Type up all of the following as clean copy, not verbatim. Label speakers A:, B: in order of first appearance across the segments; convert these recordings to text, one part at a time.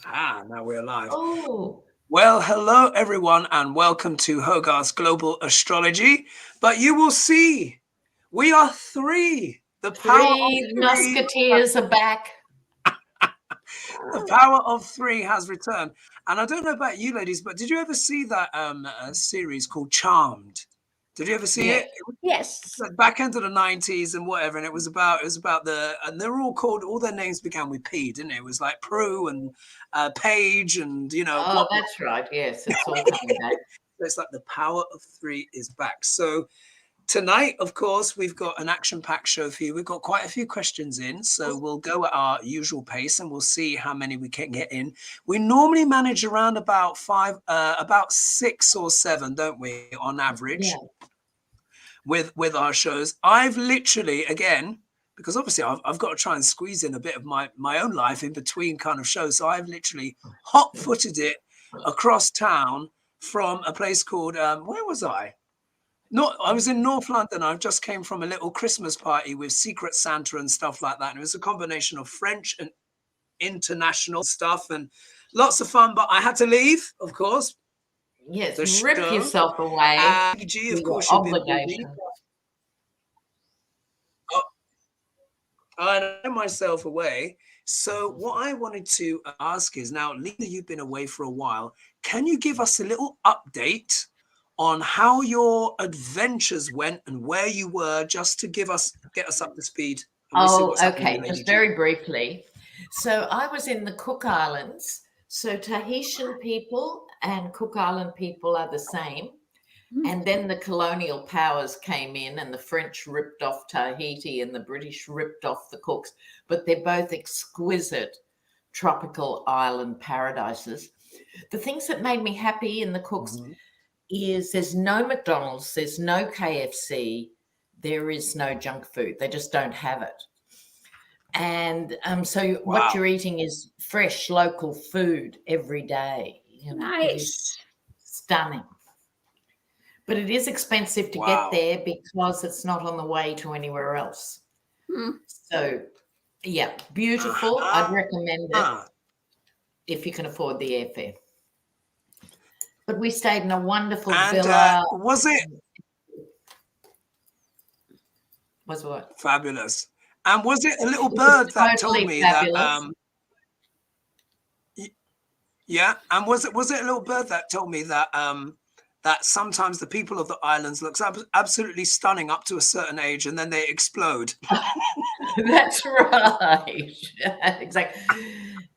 A: Now we're live.
B: Oh.
A: Well, hello everyone and welcome to HoGaLe's Global Astrology. But you will see, we are three. The power of
B: Three
A: three.
B: musketeers are back.
A: The power of three has returned. And I don't know about you ladies, but did you ever see that series called Charmed? Did you ever see it?
C: Yes.
A: Like back end of the 90s and whatever, and it was about and they're all called, all their names began with P, didn't it? It was like Prue and Paige and
B: Oh, that's right. Yes, it's all coming back.
A: It's like the power of three is back. So tonight, of course, we've got an action-packed show for you. We've got quite a few questions in, so we'll go at our usual pace and we'll see how many we can get in. We normally manage around about about 6 or 7, don't we, on average?
B: Yeah.
A: With our shows. I've literally, again, because obviously I've got to try and squeeze in a bit of my own life in between kind of shows. So I've literally hot-footed it across town from a place called, where was I? I was in North London. I just came from a little Christmas party with Secret Santa and stuff like that. And it was a combination of French and international stuff and lots of fun. But I had to leave, of course.
B: Yes, rip yourself away.
A: Of course,
B: obligation.
A: I know myself away. So what I wanted to ask is, now, Lena, you've been away for a while. Can you give us a little update on how your adventures went and where you were, just to get us up to speed?
B: Oh, okay. Just very briefly. So I was in the Cook Islands. So Tahitian people and Cook Island people are the same. And then the colonial powers came in and the French ripped off Tahiti and the British ripped off the Cooks. But they're both exquisite tropical island paradises. The things that made me happy in the Cooks is there's no McDonald's, there's no KFC, there is no junk food. They just don't have it. And so what you're eating is fresh local food every day. You know,
C: nice.
B: Stunning. But it is expensive to get there because it's not on the way to anywhere else. So, yeah, beautiful. I'd recommend it if you can afford the airfare. But we stayed in a wonderful villa.
A: Was
B: what?
A: Fabulous. And was it a little bird that told me
B: fabulous.
A: that? Yeah. And was it a little bird that told me that that sometimes the people of the islands looks absolutely stunning up to a certain age, and then they explode?
B: That's right. Exactly.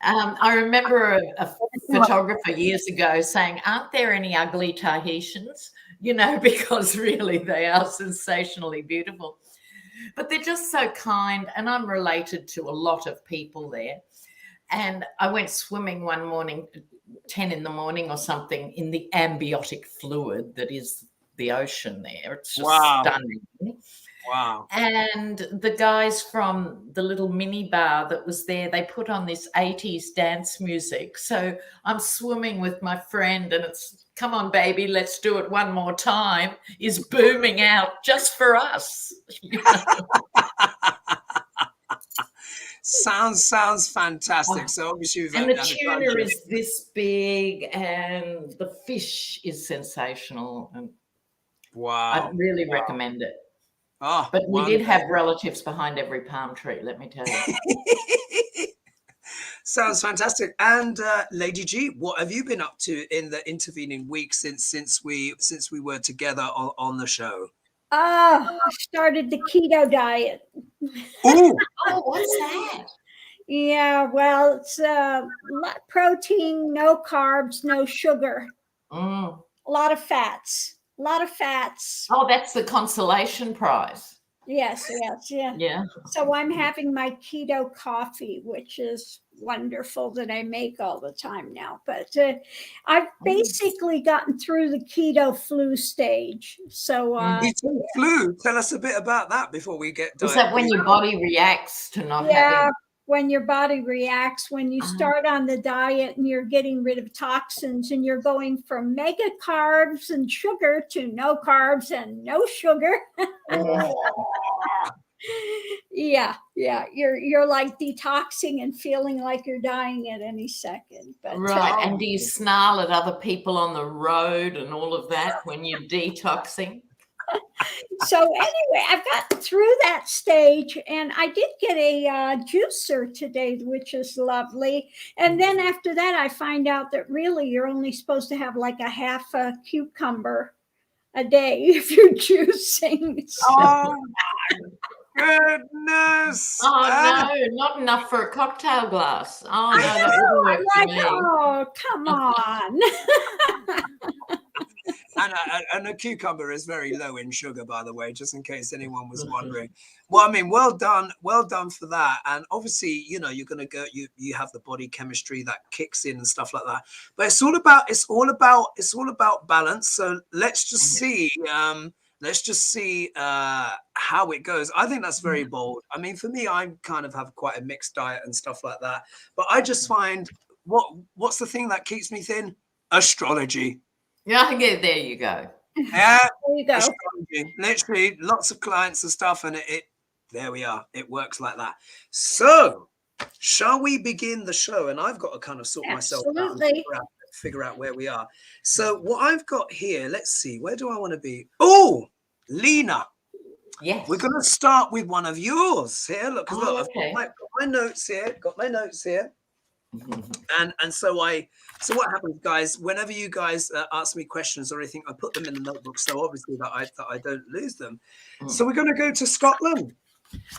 B: I remember a photographer years ago saying, "Aren't there any ugly Tahitians?" You know, because really they are sensationally beautiful. But they're just so kind, and I'm related to a lot of people there. And I went swimming one morning, 10 in the morning or something, in the ambiotic fluid that is the ocean there. It's just stunning.
A: Wow.
B: And the guys from the little mini bar that was there, they put on this 80s dance music. So I'm swimming with my friend and it's, "Come on, baby, let's do it one more time," is booming out just for us. You know?
A: Sounds fantastic. So obviously
B: and the tuna is this big and the fish is sensational. And I really recommend it. But we did have relatives behind every palm tree, let me tell you.
A: Sounds fantastic. And Lady G, what have you been up to in the intervening weeks since we were together on the show?
C: I started the keto diet.
A: Ooh.
B: Oh, what's that?
C: Yeah, well, it's protein, no carbs, no sugar. A lot of fats.
B: Oh, that's the consolation prize.
C: Yes.
B: Yeah.
C: So I'm having my keto coffee, which is wonderful, that I make all the time now. But I've basically gotten through the keto flu stage. So
A: flu. Tell us a bit about that before we get.
B: Is that when your body reacts to not having?
C: When your body reacts, when you start on the diet and you're getting rid of toxins and you're going from mega carbs and sugar to no carbs and no sugar. Yeah, you're like detoxing and feeling like you're dying at any second. But
B: right. And do you snarl at other people on the road and all of that when you're detoxing?
C: so anyway, I've gotten through that stage, and I did get a juicer today, which is lovely. And then after that, I find out that really you're only supposed to have like a half a cucumber a day if you're juicing. So.
A: Oh my goodness!
B: Oh no, not enough for a cocktail glass. Oh no, that wouldn't work for me.
C: Oh, come on.
A: And a cucumber is very low in sugar, by the way, just in case anyone was wondering. Well, I mean, well done for that. And obviously, you know, you're going to go, you have the body chemistry that kicks in and stuff like that. But it's all about balance. So let's just see, how it goes. I think that's very bold. I mean, for me, I kind of have quite a mixed diet and stuff like that. But I just find what's the thing that keeps me thin? Astrology.
B: Yeah, there you go.
A: Yeah,
C: there you go.
A: Astrology. Literally, lots of clients and stuff, and it there we are. It works like that. So, shall we begin the show? And I've got to kind of sort myself out and figure out where we are. So, what I've got here, let's see, where do I want to be? Oh, Lena.
B: Yes.
A: We're going to start with one of yours here. Look, because look,
B: okay.
A: I've got my notes here. And so what happens, guys, whenever you guys ask me questions or anything, I put them in the notebook, so obviously that I don't lose them. So we're going to go to Scotland.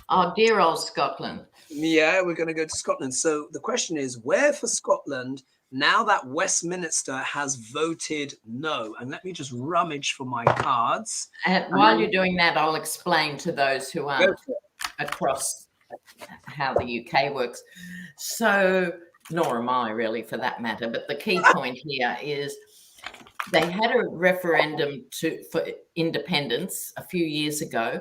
B: Oh, dear old Scotland.
A: Yeah, we're going to go to Scotland. So the question is, where for Scotland now that Westminster has voted no? And let me just rummage for my cards.
B: And while you're doing that, I'll explain to those who aren't across how the UK works. So, nor am I really for that matter, but the key point here is they had a referendum for independence a few years ago.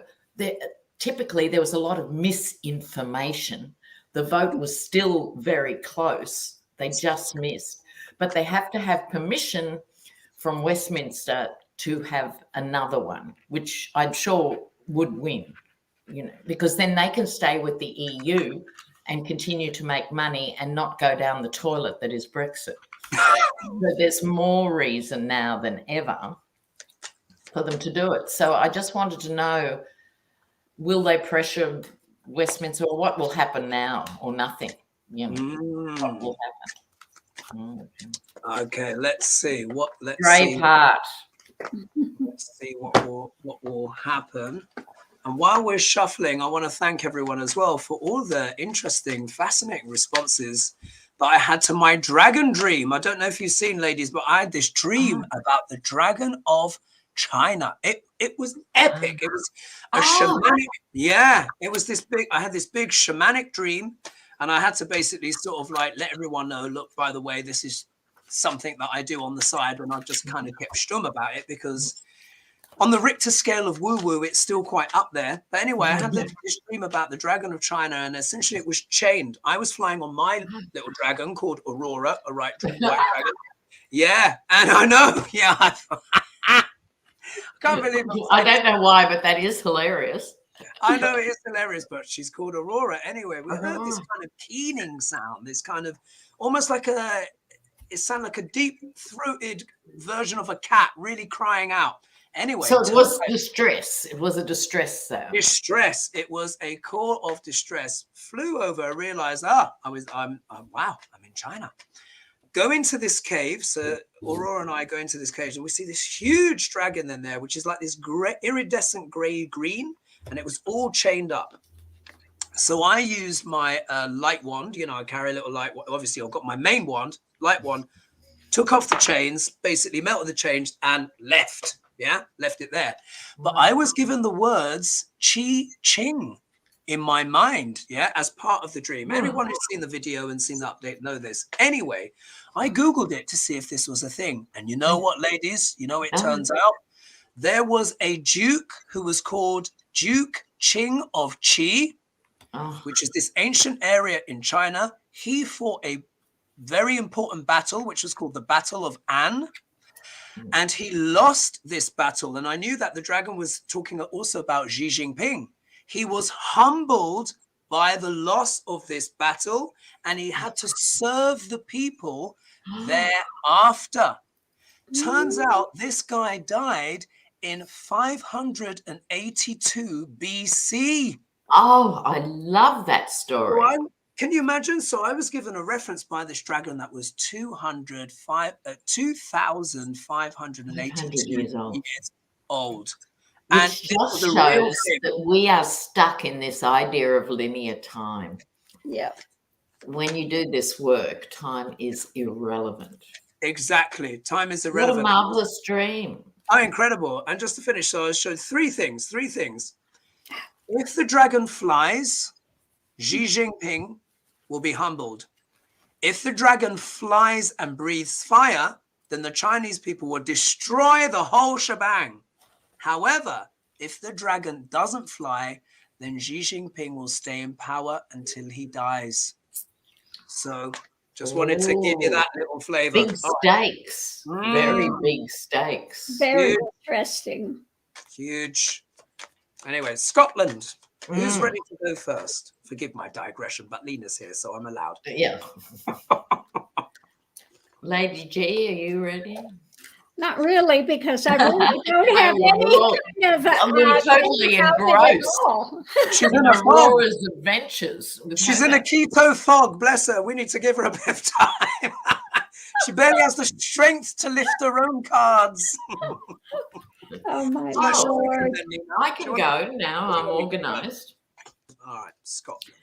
B: Typically, there was a lot of misinformation. The vote was still very close. They just missed. But they have to have permission from Westminster to have another one, which I'm sure would win, you know, because then they can stay with the EU and continue to make money and not go down the toilet that is Brexit. So there's more reason now than ever for them to do it. So I just wanted to know, will they pressure Westminster, or what will happen now, or nothing? You know, what will happen?
A: Okay, let's see.
B: Braveheart.
A: Let's see what will happen. And while we're shuffling, I want to thank everyone as well for all the interesting, fascinating responses that I had to my dragon dream. I don't know if you've seen, ladies, but I had this dream about the dragon of China. It was epic. It was a shamanic. Yeah, it was this big. I had this big shamanic dream, and I had to basically sort of like let everyone know, look, by the way, this is something that I do on the side, and I've just kind of kept stum about it because on the Richter scale of woo-woo, it's still quite up there. But anyway, I had this dream about the dragon of China, and essentially it was chained. I was flying on my little dragon called Aurora, a white dragon. Yeah, and I know. Yeah, I can't believe it.
B: I don't know why, but that is hilarious.
A: I know it is hilarious, but she's called Aurora. Anyway, we heard this kind of keening sound, this kind of almost like it sounded like a deep-throated version of a cat really crying out. Anyway,
B: so it was distress. It was a distress sound.
A: Distress. It was a call of distress. Flew over, realized, wow, I'm in China. Go into this cave. So Aurora and I go into this cave, and we see this huge dragon in there, which is like this iridescent green, and it was all chained up. So I used my light wand. You know, I carry a little light. Obviously, I've got my main wand, light wand. Took off the chains, basically melted the chains, and left. Yeah, left it there. But I was given the words Chi Ching in my mind, yeah, as part of the dream. Everyone who's seen the video and seen the update know this. Anyway, I Googled it to see if this was a thing. And you know what, ladies? You know, it turns out there was a duke who was called Duke Qing of Qi, which is this ancient area in China. He fought a very important battle, which was called the Battle of An. And he lost this battle. And I knew that the dragon was talking also about Xi Jinping. he was humbled by the loss of this battle, and he had to serve the people thereafter. Turns out this guy died in 582 BC.
B: Oh, I love that story.
A: So can you imagine? So I was given a reference by this dragon that was 2,582
B: years old.
A: old.
B: Which
A: And
B: just shows that we are stuck in this idea of linear time.
C: Yeah.
B: When you do this work, time is irrelevant.
A: Exactly. Time is irrelevant.
B: What a marvelous dream.
A: Oh, incredible. And just to finish, so I showed three things. If the dragon flies, Xi Jinping will be humbled. If the dragon flies and breathes fire, then the Chinese people will destroy the whole shebang. However, if the dragon doesn't fly, then Xi Jinping will stay in power until he dies. So just wanted to give you that little flavor.
B: Big stakes. Very big stakes.
C: Very interesting.
A: Huge. Anyway, Scotland. Who's ready to go first? Forgive my digression, but Lena's here, so I'm allowed.
B: Yeah. Lady G, are you ready?
C: Not really, because I really don't have any kind of.
B: I'm totally engrossed.
A: She's in a
B: Aurora's adventures.
A: She's in a keto fog. Bless her. We need to give her a bit of time. She barely has the strength to lift her own cards.
C: Oh my Lord!
B: I can go now. I'm organised.
A: All right, Scotland.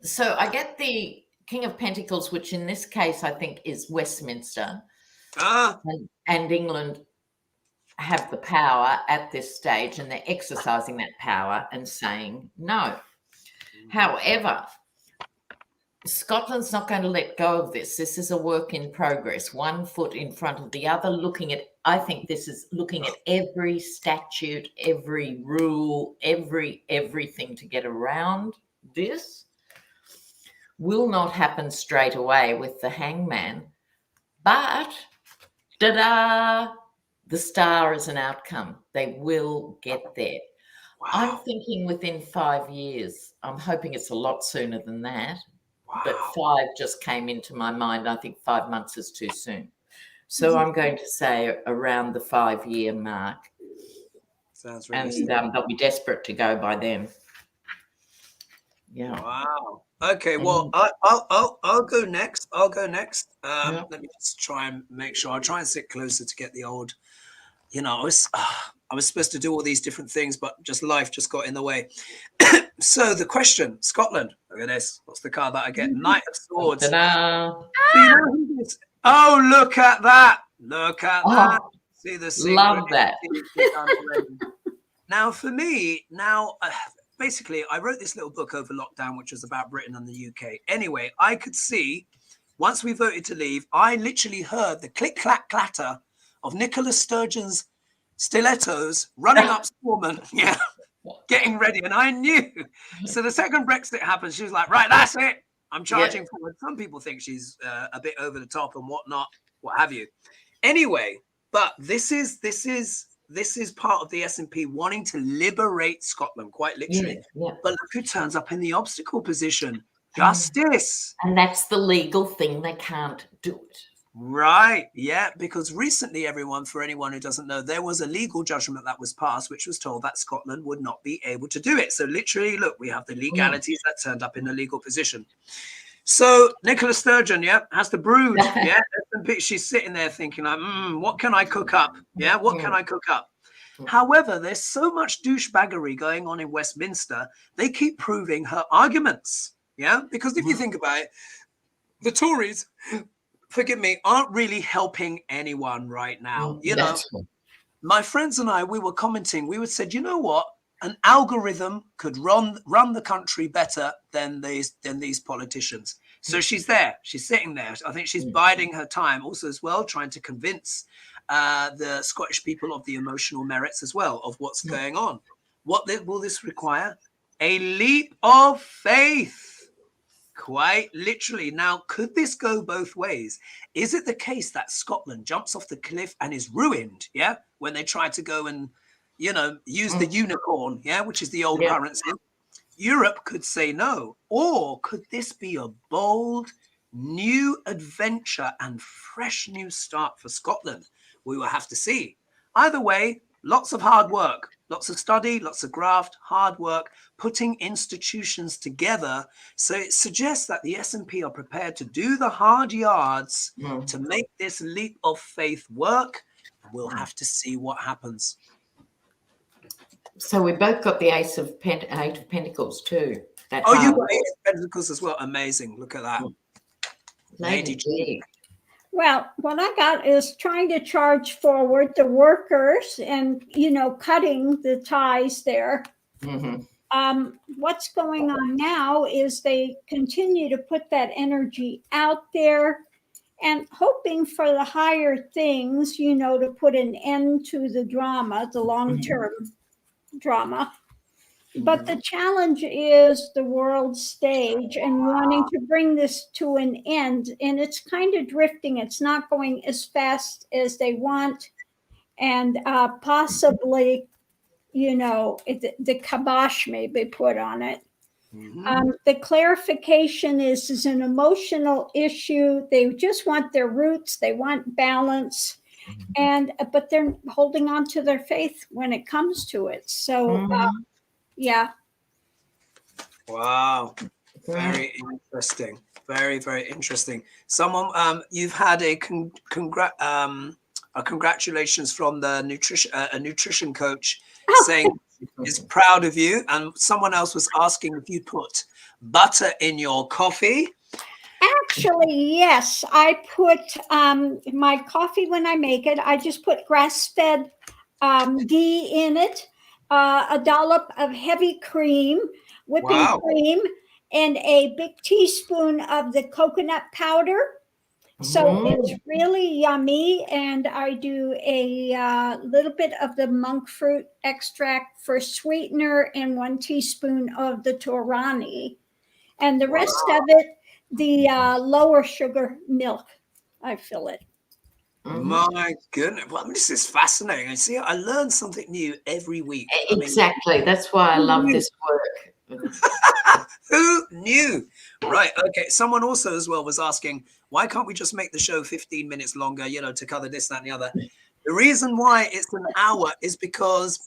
B: So I get the King of Pentacles, which in this case I think is Westminster. And England have the power at this stage, and they're exercising that power and saying no. However, Scotland's not going to let go of this. This is a work in progress, one foot in front of the other, I think this is looking at every statute, every rule, everything to get around this. Will not happen straight away with the Hangman, but ta-da, the Star is an outcome. They will get there. Wow. I'm thinking within 5 years. I'm hoping it's a lot sooner than that. Wow. But 5 just came into my mind. I think 5 months is too soon. So I'm going to say around the 5-year mark.
A: Sounds really
B: and they'll be desperate to go by then. Yeah.
A: Wow. Okay. Well, I'll go next. Let me just try and make sure. I'll try and sit closer to get the old. I was supposed to do all these different things, but life just got in the way. So the question, Scotland. Look at this. What's the card that I get? Knight of Swords.
B: Ta-da.
A: Oh, look at that. Look at that. See the secret.
B: Love that.
A: Now, for me, basically, I wrote this little book over lockdown, which was about Britain and the UK. Anyway, I could see, once we voted to leave, I literally heard the click, clack, clatter of Nicola Sturgeon's stilettos running up Stormont, getting ready. And I knew. So the second Brexit happened, she was like, right, that's it. I'm charging forward. Some people think she's a bit over the top and whatnot, what have you. Anyway, but this is part of the S&P wanting to liberate Scotland, quite literally. Yeah. But look who turns up in the obstacle position. Justice.
B: And that's the legal thing. They can't do it.
A: Right. Yeah. Because recently, for anyone who doesn't know, there was a legal judgment that was passed, which was told that Scotland would not be able to do it. So literally, look, we have the legalities that turned up in a legal position. So Nicola Sturgeon, has the brood. She's sitting there thinking, like, what can I cook up? What can I cook up? However, there's so much douchebaggery going on in Westminster. They keep proving her arguments. Because if you think about it, the Tories, forgive me, aren't really helping anyone right now. My friends and I, we were commenting. We would said, you know what? An algorithm could run the country better than these politicians. So she's there. She's sitting there. I think she's biding her time also as well, trying to convince the Scottish people of the emotional merits as well of what's going on. What will this require? A leap of faith. Quite literally. Now, could this go both ways? Is it the case that Scotland jumps off the cliff and is ruined? When they try to go and use the unicorn, which is the old currency. Europe could say no. Or could this be a bold new adventure and fresh new start for Scotland? We will have to see. Either way, lots of hard work, lots of study, lots of graft, hard work, putting institutions together. So it suggests that the S&P are prepared to do the hard yards to make this leap of faith work. We'll have to see what happens.
B: So we both got the Eight of Pentacles too.
A: You got Eight of Pentacles as well. Amazing. Look at that.
B: Lady G.
C: Well, what I got is trying to charge forward the workers and, cutting the ties there. What's going on now is they continue to put that energy out there and hoping for the higher things, to put an end to the drama, the long-term drama. But the challenge is the world stage and wanting to bring this to an end. And it's kind of drifting. It's not going as fast as they want. And possibly, the kibosh may be put on it. The clarification is an emotional issue. They just want their roots. They want balance. But they're holding on to their faith when it comes to it. So, yeah.
A: Wow. Very interesting. Very, very interesting. Someone, you've had a congratulations from the nutrition coach saying is proud of you. And someone else was asking if you put butter in your coffee.
C: Actually, yes. I put my coffee when I make it. I just put grass-fed ghee in it. A dollop of heavy cream, whipping cream, and a big teaspoon of the coconut powder. So it's really yummy. And I do a little bit of the monk fruit extract for sweetener and 1 teaspoon of the Torani. And the rest of it, the lower sugar milk, I fill it.
A: My goodness. Well, this is fascinating. I see, I learn something new every week.
B: Exactly. That's why I love this work.
A: Who knew? Right. Okay. Someone also as well was asking, why can't we just make the show 15 minutes longer, to cover this, that, and the other? The reason why it's an hour is because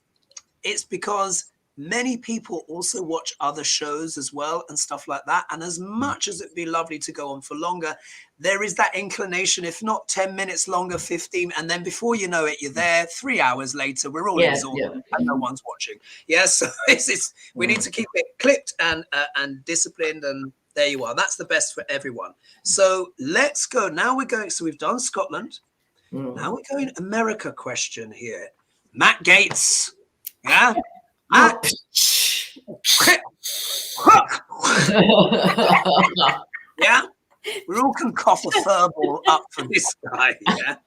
A: many people also watch other shows as well and stuff like that. And as much as it'd be lovely to go on for longer, there is that inclination, if not 10 minutes longer, 15. And then before you know it, you're there 3 hours later. We're all exhausted and no one's watching. So we need to keep it clipped and disciplined. And there you are. That's the best for everyone. So let's go. Now we're going. So we've done Scotland. Now we're going America question here. Matt Gaetz. Yeah. Yeah, we all can cough a furball up for this guy. Yeah,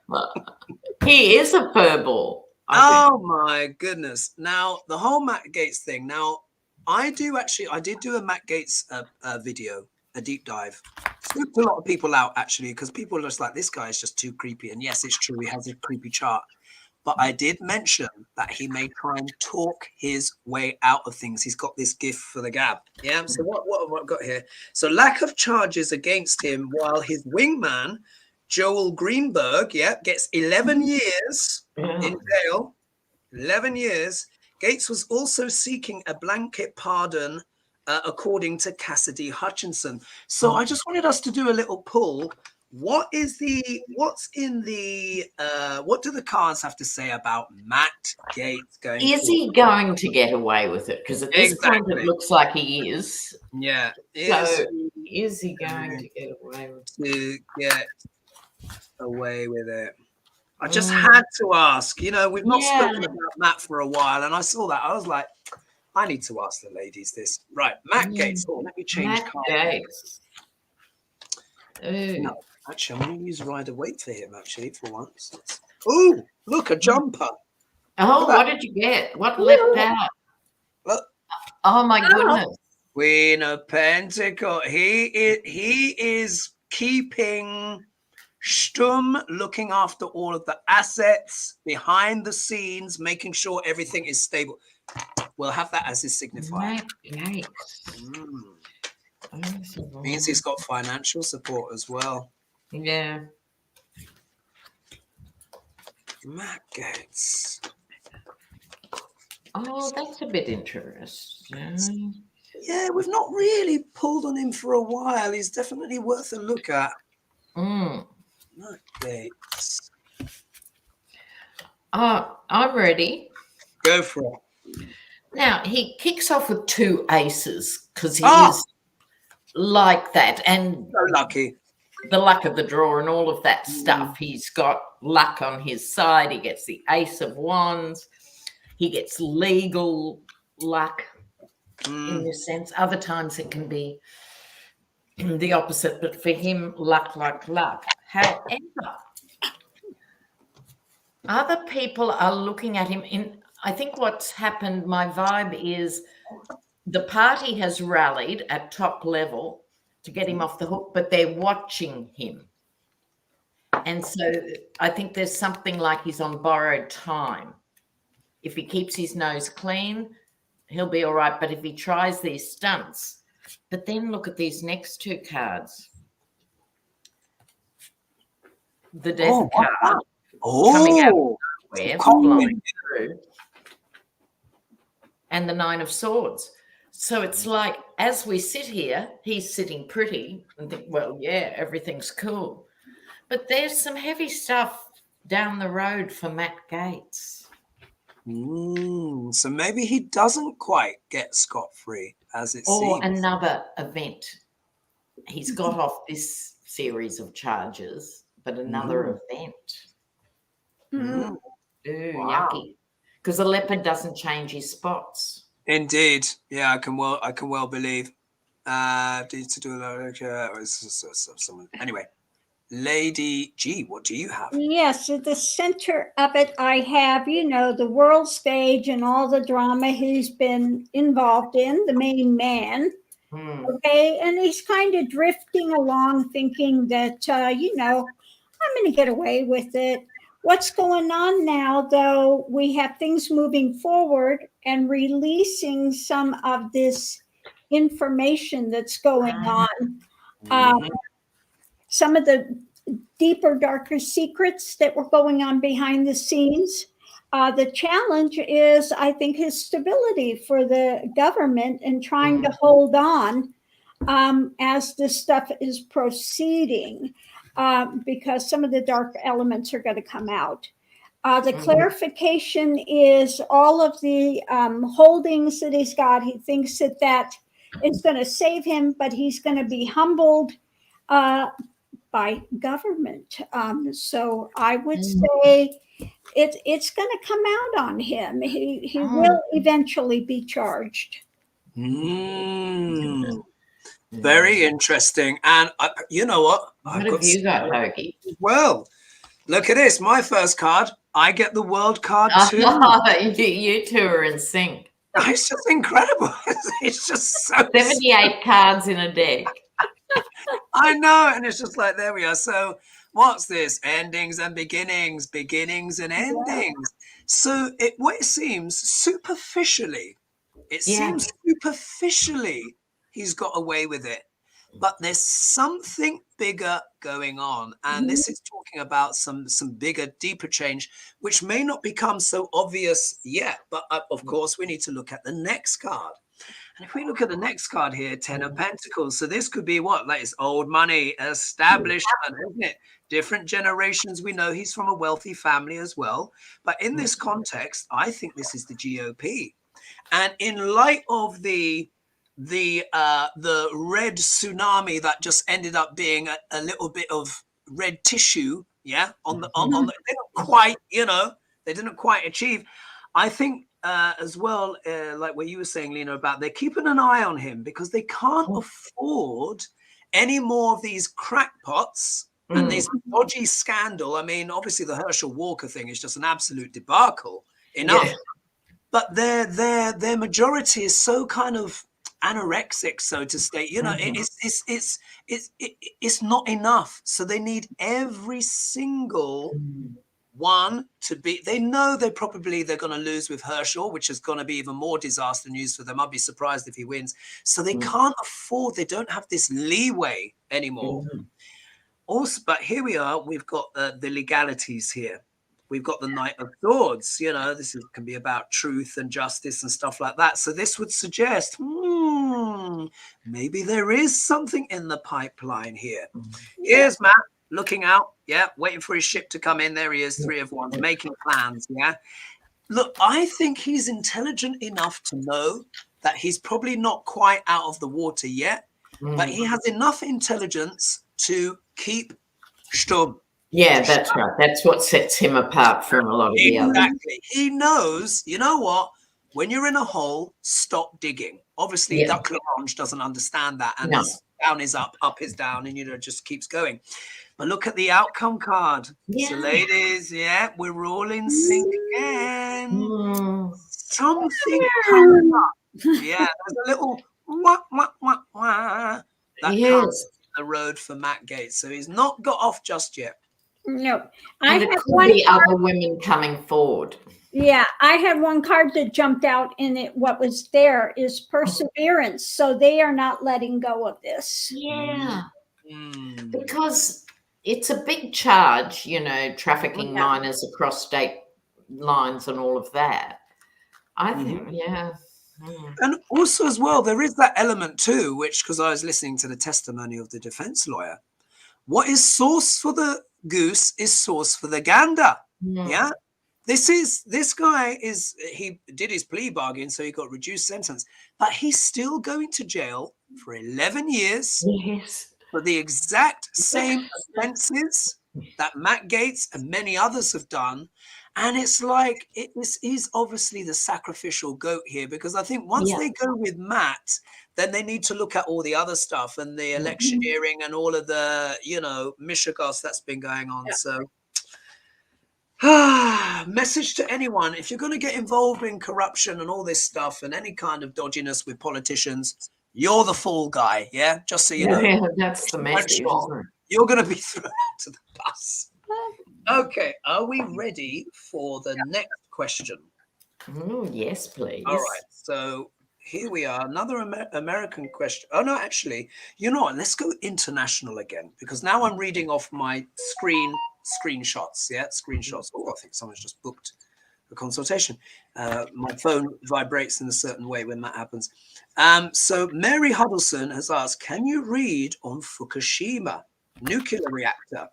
B: he is a furball.
A: Oh my goodness! Now the whole Matt Gaetz thing. Now I did do a Matt Gaetz video, a deep dive. Spooked a lot of people out actually because people are just like, this guy is just too creepy. And yes, it's true, he has a creepy chart. But I did mention that he may try and talk his way out of things. He's got this gift for the gab. Yeah. So what have I got here? So lack of charges against him, while his wingman, Joel Greenberg, gets 11 years in jail. 11 years. Gaetz was also seeking a blanket pardon, according to Cassidy Hutchinson. So I just wanted us to do a little pull. What do the cards have to say about Matt Gaetz going?
B: Is he going to get away with it? Because at this point it looks like he is.
A: Yeah.
B: So is he going to get away
A: with it? I just had to ask. We've not spoken about Matt for a while, and I saw that. I was like, I need to ask the ladies this. Right, Matt Gaetz. Oh, let me change cards.
B: Gaetz.
A: No. Actually, I'm going to use Rider Waite for him, actually, for once. Oh, look, a jumper.
B: Oh, what did you get? What leapt out?
A: Look.
B: Oh, my goodness.
A: Queen of Pentacles. He is keeping Stum, looking after all of the assets behind the scenes, making sure everything is stable. We'll have that as his signifier.
B: Matt Gaetz.
A: Means he's got financial support as well.
B: Yeah.
A: Matt Gaetz.
B: Oh, that's a bit interesting.
A: Yeah, we've not really pulled on him for a while. He's definitely worth a look at.
B: Mm.
A: Matt Gaetz.
B: I'm ready.
A: Go for it.
B: Now, he kicks off with 2 aces because he is like that. And
A: So lucky.
B: the luck of the draw and all of that stuff. He's got luck on his side. He gets the ace of wands. He gets legal luck in this sense. Other times it can be the opposite, but for him, luck. However, other people are looking at him in, I think what's happened, my vibe is the party has rallied at top level to get him off the hook, but they're watching him. And so I think there's something like he's on borrowed time. If he keeps his nose clean, he'll be all right. But if he tries these stunts, but then look at these next 2 cards. The death card coming out of nowhere, flying through, and the 9 of swords. So it's like, as we sit here, he's sitting pretty and think, well, yeah, everything's cool. But there's some heavy stuff down the road for Matt Gaetz.
A: So maybe he doesn't quite get scot-free, as it seems.
B: Or another event. He's got off this series of charges, but another event. Ooh, yucky. Because the leopard doesn't change his spots.
A: Indeed. Yeah, I can well believe. Anyway. Lady G, what do you have?
C: Yes, at the center of it, I have, the world stage and all the drama he's been involved in, the main man. Okay, and he's kind of drifting along thinking that, I'm going to get away with it. What's going on now, though, we have things moving forward and releasing some of this information that's going on. Some of the deeper, darker secrets that were going on behind the scenes. The challenge is, I think, his stability for the government and trying to hold on as this stuff is proceeding, because some of the dark elements are going to come out. The clarification is all of the holdings that he's got. He thinks that is going to save him, but he's going to be humbled by government. So I would say it's going to come out on him. He will eventually be charged.
A: Very interesting. And you know what?
B: What have you got, Hoagie?
A: Well, look at this. My first card, I get the world card too.
B: You 2 are in sync.
A: It's just incredible. It's just so
B: 78 cards in a deck.
A: I know, and it's just like, there we are. So what's this? Endings and beginnings, beginnings and endings. So what it seems superficially, he's got away with it. But there's something bigger going on. And this is talking about some bigger, deeper change, which may not become so obvious yet. But of course, we need to look at the next card. And if we look at the next card here, 10 of Pentacles. So this could be what? Like, it's old money, establishment, isn't it? Different generations. We know he's from a wealthy family as well. But in this context, I think this is the GOP. And in light of the red tsunami that just ended up being a little bit of red tissue, on the they didn't quite, they didn't quite achieve. I think as well, like what you were saying, Lena, about they're keeping an eye on him because they can't afford any more of these crackpots and this dodgy scandal. I mean, obviously the Herschel Walker thing is just an absolute debacle enough. Yeah. But their majority is so kind of anorexic, so to state. You know, it's not enough. So they need every single one to be. They know they're going to lose with Herschel, which is going to be even more disaster news for them. I'd be surprised if he wins. So they can't afford. They don't have this leeway anymore. Also, but here we are. We've got the legalities here. We've got the Knight of Swords. You know, can be about truth and justice and stuff like that. So this would suggest, maybe there is something in the pipeline here. Here's Matt looking out. Yeah, waiting for his ship to come in. There he is, 3 of Wands, making plans. Yeah. Look, I think he's intelligent enough to know that he's probably not quite out of the water yet, but he has enough intelligence to keep stum.
B: Yeah, that's right. That's what sets him apart from a lot of the others.
A: Exactly. He knows, you know what? When you're in a hole, stop digging. Obviously, Duck L'Orange doesn't understand that. And down is up is down, and, you know, just keeps going. But look at the outcome card. So, ladies, we're all in sync again. Something comes up. Yeah, there's a little that comes the road for Matt Gaetz. So he's not got off just yet.
C: No,
B: and it could be other women coming forward.
C: Yeah, I had one card that jumped out in it. What was there is perseverance. So they are not letting go of this.
B: Yeah, because it's a big charge, you know, trafficking minors across state lines and all of that. I think,
A: And also as well, there is that element too, which, because I was listening to the testimony of the defense lawyer, what is sauce for the goose is sauce for the gander. Yeah. This guy he did his plea bargain, so he got reduced sentence, but he's still going to jail for 11 years for the exact same offenses that Matt Gaetz and many others have done. And it's like, he's obviously the sacrificial goat here, because I think once they go with Matt, then they need to look at all the other stuff and the electioneering and all of the, you know, mishegas that's been going on. So, message to anyone, if you're going to get involved in corruption and all this stuff and any kind of dodginess with politicians, you're the fall guy. Yeah. Just so you know.
B: Yeah, that's the message.
A: You're going to be thrown out to the bus. Okay, are we ready for the next question?
B: Yes, please.
A: All right, so here we are, another American question. Oh, no, actually, you know what? Let's go international again, because now I'm reading off my screenshots. Yeah, screenshots. Oh, I think someone's just booked a consultation. My phone vibrates in a certain way when that happens. So Mary Huddleston has asked, can you read on Fukushima nuclear reactor?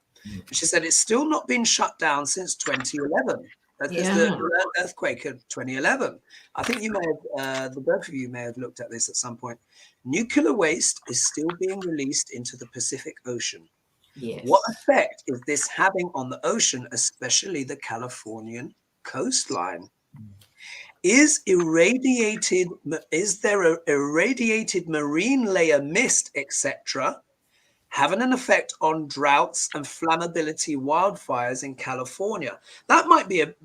A: She said it's still not been shut down since 2011. That's the earthquake of 2011. I think you may have, the both of you may have looked at this at some point. Nuclear waste is still being released into the Pacific Ocean.
B: Yes.
A: What effect is this having on the ocean, especially the Californian coastline? Is there a irradiated marine layer mist, etc., having an effect on droughts and flammability wildfires in California? That might be a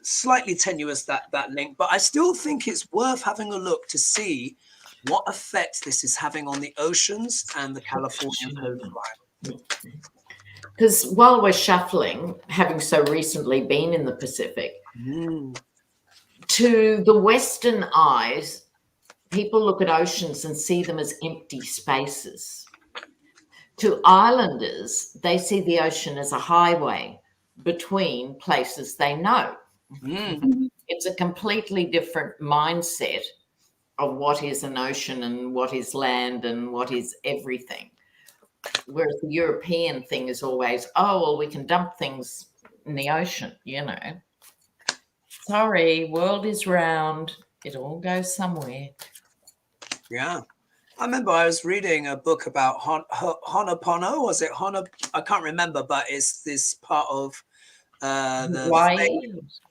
A: slightly tenuous that link, but I still think it's worth having a look to see what effect this is having on the oceans and the Californian coastline.
B: Because while we're shuffling, having so recently been in the Pacific, to the Western eyes, people look at oceans and see them as empty spaces. To islanders, they see the ocean as a highway between places they know. It's a completely different mindset of what is an ocean and what is land and what is everything. Whereas the European thing is always, oh, well, we can dump things in the ocean, you know. Sorry, world is round. It all goes somewhere.
A: Yeah. I remember I was reading a book about Honopono. Was it Hono? I can't remember, but it's this part of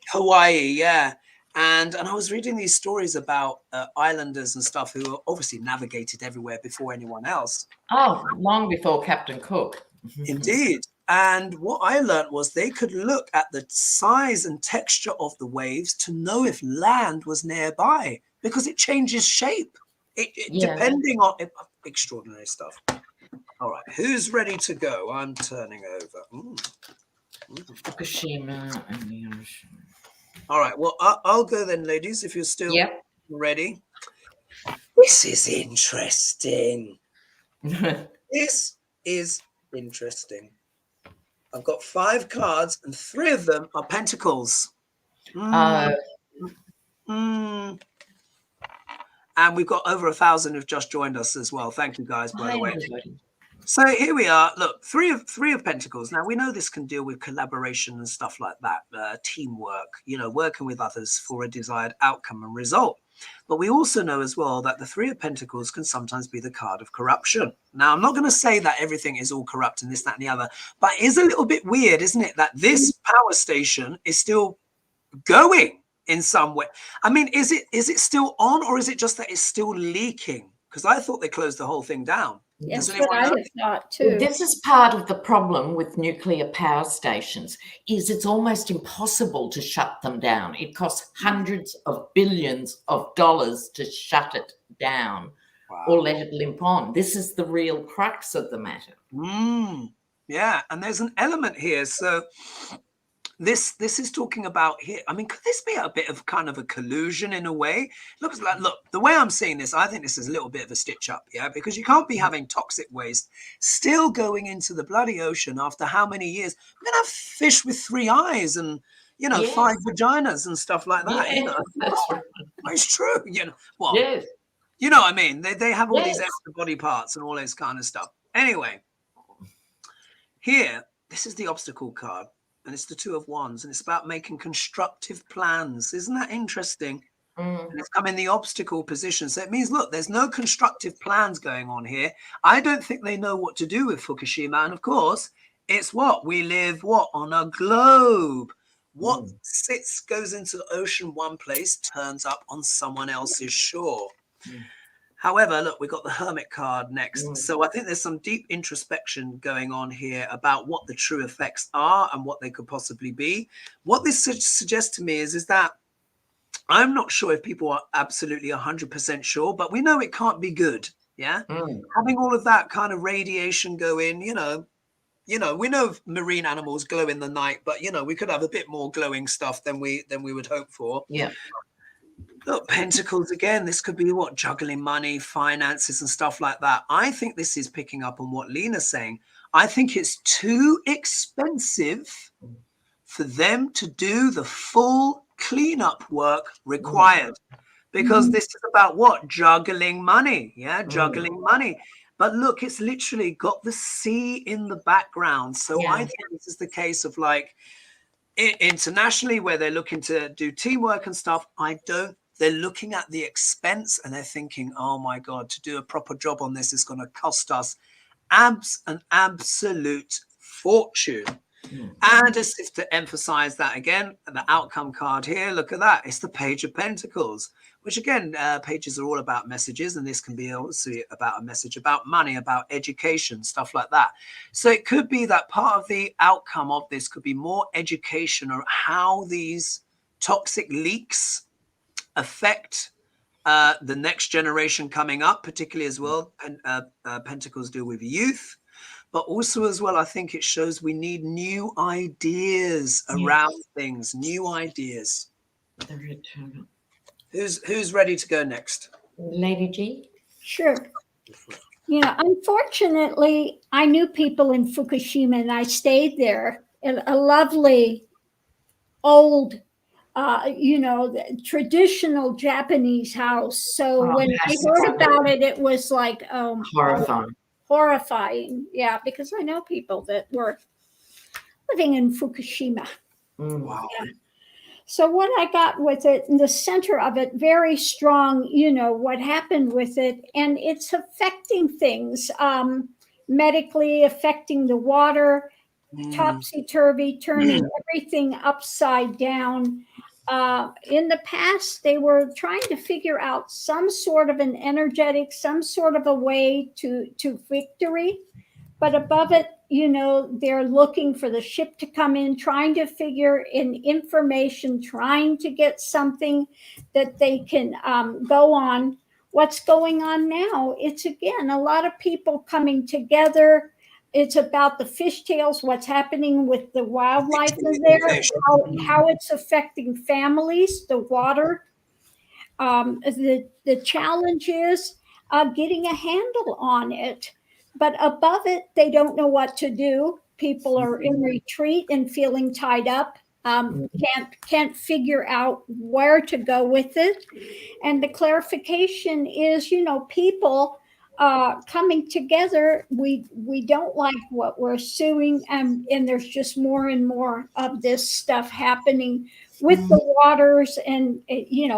A: Hawaii, yeah. And I was reading these stories about islanders and stuff who obviously navigated everywhere before anyone else.
B: Oh, long before Captain Cook.
A: Indeed. And what I learned was they could look at the size and texture of the waves to know if land was nearby, because it changes shape. Depending on extraordinary stuff. All right, who's ready to go? I'm turning over.
B: Fukushima and the ocean.
A: All right, well, I'll go then, ladies, if you're still ready. This is interesting. This is interesting. I've got 5 cards, and 3 of them are pentacles. And we've got over 1,000 who've just joined us as well. Thank you, guys, by the way. So here we are. Look, three of pentacles. Now we know this can deal with collaboration and stuff like that, teamwork, working with others for a desired outcome and result. But we also know as well that the 3 of pentacles can sometimes be the card of corruption. Now, I'm not going to say that everything is all corrupt and this, that, and the other, but it is a little bit weird, isn't it, that this power station is still going in some way. I mean, is it still on, or is it just that it's still leaking? Because I thought they closed the whole thing down.
C: Yes, what I thought too.
B: This is part of the problem with nuclear power stations, is it's almost impossible to shut them down. It costs hundreds of billions of dollars to shut it down or let it limp on. This is the real crux of the matter.
A: Yeah, and there's an element here. So this is talking about here. I mean, could this be a bit of kind of a collusion in a way? Looks like, look, the way I'm seeing this, I think this is a little bit of a stitch up, because you can't be having toxic waste still going into the bloody ocean after how many years? We're gonna have fish with 3 eyes and 5 vaginas and stuff like that.
B: That's right.
A: It's true. Well,
B: yes.
A: You know what I mean? They have all these extra body parts and all this kind of stuff. Anyway, here, this is the obstacle card. And it's the 2 of Wands, and it's about making constructive plans. Isn't that interesting? And it's come in the obstacle position. So it means, look, there's no constructive plans going on here. I don't think they know what to do with Fukushima. And of course, it's what? We live on a globe. What goes into the ocean one place, turns up on someone else's shore. However, look, we've got the Hermit card next. So I think there's some deep introspection going on here about what the true effects are and what they could possibly be. What this suggests to me is that I'm not sure if people are absolutely 100% sure, but we know it can't be good. Yeah. Having all of that kind of radiation go in, we know marine animals glow in the night, but, we could have a bit more glowing stuff than we would hope for.
B: Yeah.
A: Look, pentacles again, this could be juggling money, finances and stuff like that. I think this is picking up on what Lena's saying. I think it's too expensive for them to do the full cleanup work required, because this is about juggling money. Juggling money. But look, it's literally got the sea in the background. So I think this is the case of internationally where they're looking to do teamwork and stuff. They're looking at the expense and they're thinking, oh my God, to do a proper job on this is going to cost us an absolute fortune. And as if to emphasize that again, the outcome card here, look at that. It's the Page of Pentacles, which again, pages are all about messages. And this can be also about a message about money, about education, stuff like that. So it could be that part of the outcome of this could be more education or how these toxic leaks affect the next generation coming up, particularly as well. And Pentacles deal with youth, but also as well, I think it shows we need new ideas around things, new ideas. Who's ready to go next?
B: Lady G?
C: Sure. Unfortunately, I knew people in Fukushima and I stayed there in a lovely old the traditional Japanese house. So when I heard about it, it was like horrifying. Yeah, because I know people that were living in Fukushima.
A: Wow.
C: Yeah. So what I got with it, in the center of it, very strong, what happened with it, and it's affecting things, medically affecting the water, topsy-turvy, turning everything upside down. In the past, they were trying to figure out some sort of an energetic, some sort of a way to victory. But above it, they're looking for the ship to come in, trying to figure in information, trying to get something that they can go on what's going on now, it's again a lot of people coming together. It's about the fishtails, what's happening with the wildlife in there, how it's affecting families, the water. The challenge is getting a handle on it. But above it, they don't know what to do. People are in retreat and feeling tied up. Can't figure out where to go with it. And the clarification is, people coming together. We don't like what we're suing, and there's just more and more of this stuff happening with the waters. And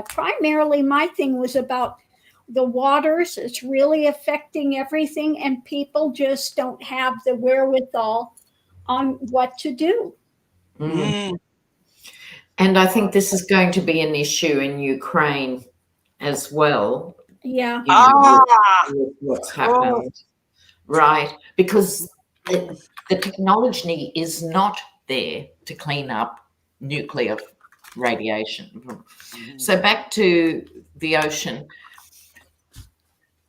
C: primarily my thing was about the waters. It's really affecting everything, and people just don't have the wherewithal on what to do.
B: And I think this is going to be an issue in Ukraine as well.
C: Yeah.
B: With what's happened, right? Because the technology is not there to clean up nuclear radiation. So back to the ocean.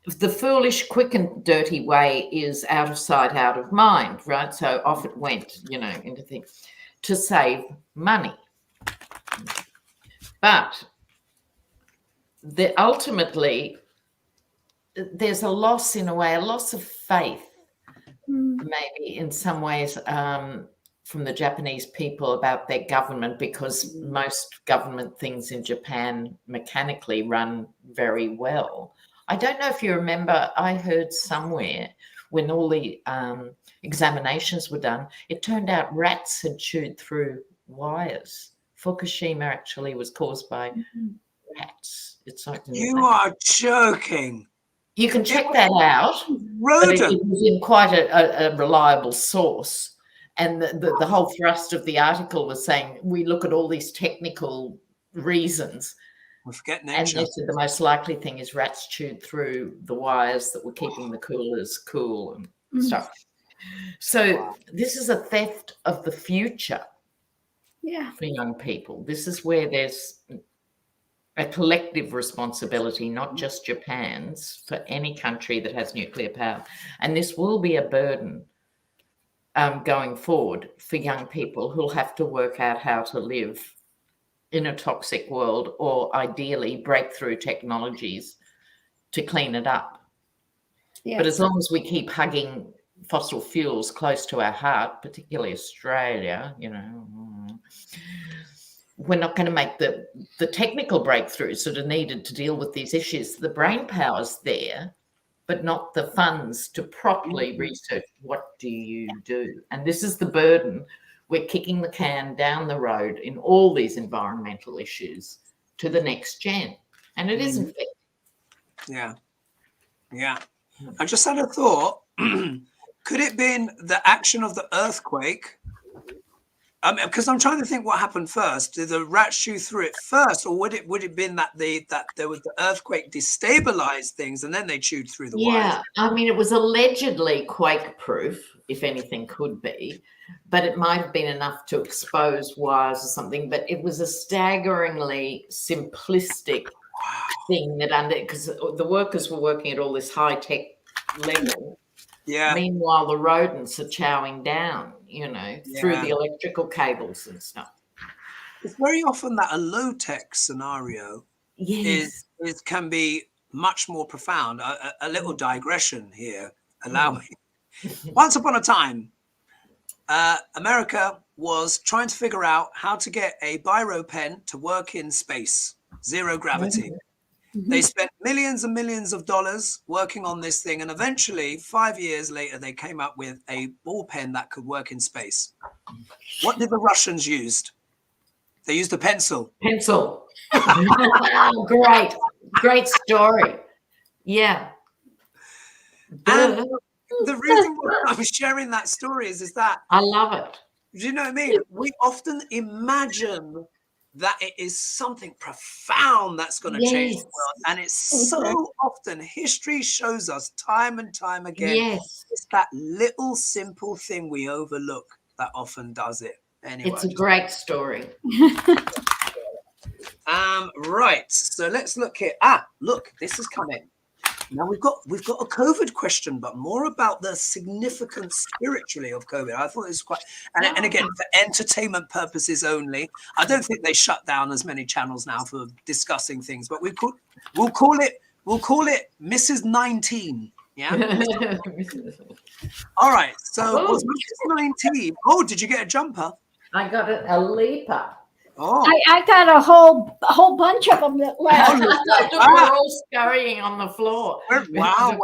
B: The foolish, quick and dirty way is out of sight, out of mind, right? So off it went, into things to save money. But ultimately, there's a loss in a way, a loss of faith, maybe in some ways, from the Japanese people about their government, because most government things in Japan mechanically run very well. I don't know if you remember, I heard somewhere when all the examinations were done, it turned out rats had chewed through wires. Fukushima actually was caused by rats. It's like
A: you are joking.
B: You can check that out. But it was in quite a reliable source. And the whole thrust of the article was saying, we look at all these technical reasons.
A: We forget nature.
B: And they said the most likely thing is rats chewed through the wires that were keeping the coolers cool and stuff. So this is a theft of the future for young people. This is where there's a collective responsibility, not just Japan's, for any country that has nuclear power. And this will be a burden going forward for young people who'll have to work out how to live in a toxic world, or ideally breakthrough technologies to clean it up. Yes. But as long as we keep hugging fossil fuels close to our heart, particularly Australia, we're not going to make the technical breakthroughs that are needed to deal with these issues. The brain power's there, but not the funds to properly research what do you do. And this is the burden. We're kicking the can down the road in all these environmental issues to the next gen. And it isn't fair.
A: Yeah. I just had a thought. Could it been the action of the earthquake? Because I'm trying to think what happened first. Did the rats chew through it first, or would it been that there was the earthquake destabilized things and then they chewed through the wires?
B: Yeah, I mean, it was allegedly quake-proof, if anything could be, but it might have been enough to expose wires or something. But it was a staggeringly simplistic thing because the workers were working at all this high-tech level.
A: Yeah.
B: Meanwhile, the rodents are chowing down, through the electrical cables and stuff.
A: It's very often that a low-tech scenario can be much more profound. A little digression here. Allow me. Once upon a time, America was trying to figure out how to get a biro pen to work in space, zero gravity. They spent millions and millions of dollars working on this thing, and eventually 5 years later they came up with a ball pen that could work in space. What did the Russians use? They used a pencil. Great story.
B: Yeah.
A: And the reason why I'm sharing that story is that
B: I love it.
A: Do you know what I mean? We often imagine that it is something profound that's going to change the world. And it's so often, history shows us time and time again, it's that little simple thing we overlook that often does it. Anyway.
B: It's a great story.
A: Right. So let's look here. Look, this is coming. Now we've got a COVID question, but more about the significance spiritually of COVID. I thought it was quite, and again, for entertainment purposes only. I don't think they shut down as many channels now for discussing things, but we'll call it Mrs. 19. Yeah. All right. So was Mrs. 19? Oh, did you get a jumper?
B: I got a leaper.
A: Oh,
C: I got a whole bunch of them that left.
B: We're all scurrying on the floor.
A: Wow.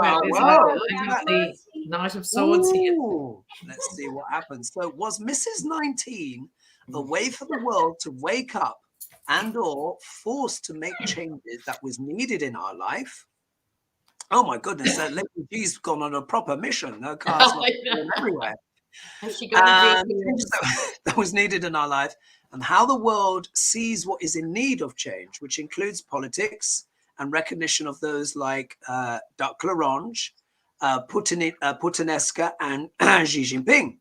B: The Knight of Swords here.
A: Let's see what happens. So was Mrs. 19 a way for the world to wake up and or forced to make changes that was needed in our life? Oh my goodness, Lady G's gone on a proper mission. Her car's not everywhere.
B: Has she got a GPS?
A: That was needed in our life, and how the world sees what is in need of change, which includes politics and recognition of those like Duc Larange, Putineska, and Xi Jinping.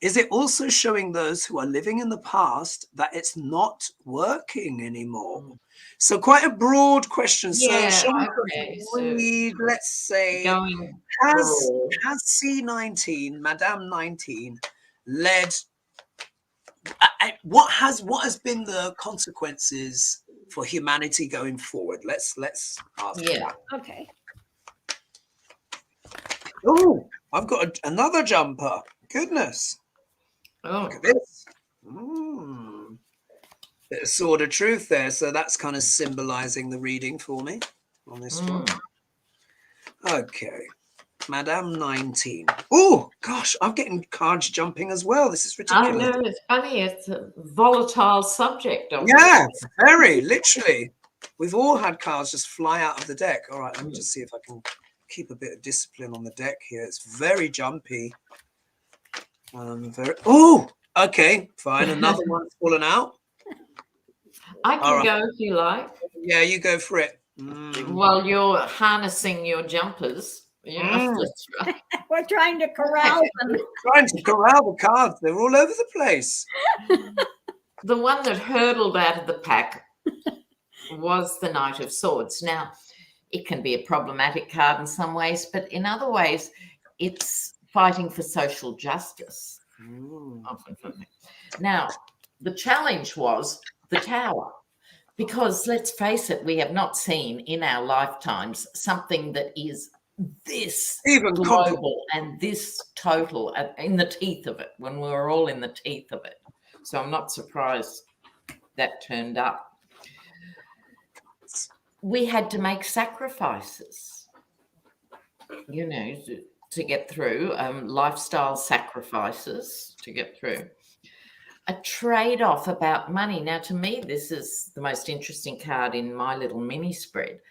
A: Is it also showing those who are living in the past that it's not working anymore? So quite a broad question.
B: Yeah,
A: so
B: okay.
A: Let's say, has C19, Madame 19, led? What has been the consequences for humanity going forward? Let's ask.
B: Yeah.
C: Okay.
A: Oh, I've got another jumper. Goodness.
B: Oh.
A: Look at this. Bit of sword of truth there. So that's kind of symbolizing the reading for me on this one. Okay. Madame 19. Oh, gosh, I'm getting cards jumping as well. This is ridiculous.
B: I know, it's funny. It's a volatile subject.
A: Yeah, very, literally. We've all had cards just fly out of the deck. All right, let me just see if I can keep a bit of discipline on the deck here. It's very jumpy. Oh, okay, fine. Another one's fallen out.
B: I can go if you like.
A: Yeah, you go for it.
B: While you're harnessing your jumpers. Yeah, that's right.
C: We're trying to corral them.
A: Trying to corral the cards. They're all over the place.
B: The one that hurtled out of the pack was the Knight of Swords. Now, it can be a problematic card in some ways, but in other ways, it's fighting for social justice. Now, the challenge was the Tower, because let's face it, we have not seen in our lifetimes something that is this
A: even
B: global and this total in the teeth of it, when we were all in the teeth of it. So I'm not surprised that turned up. We had to make sacrifices, you know, to get through, lifestyle sacrifices to get through. A trade-off about money. Now, to me, this is the most interesting card in my little mini spread,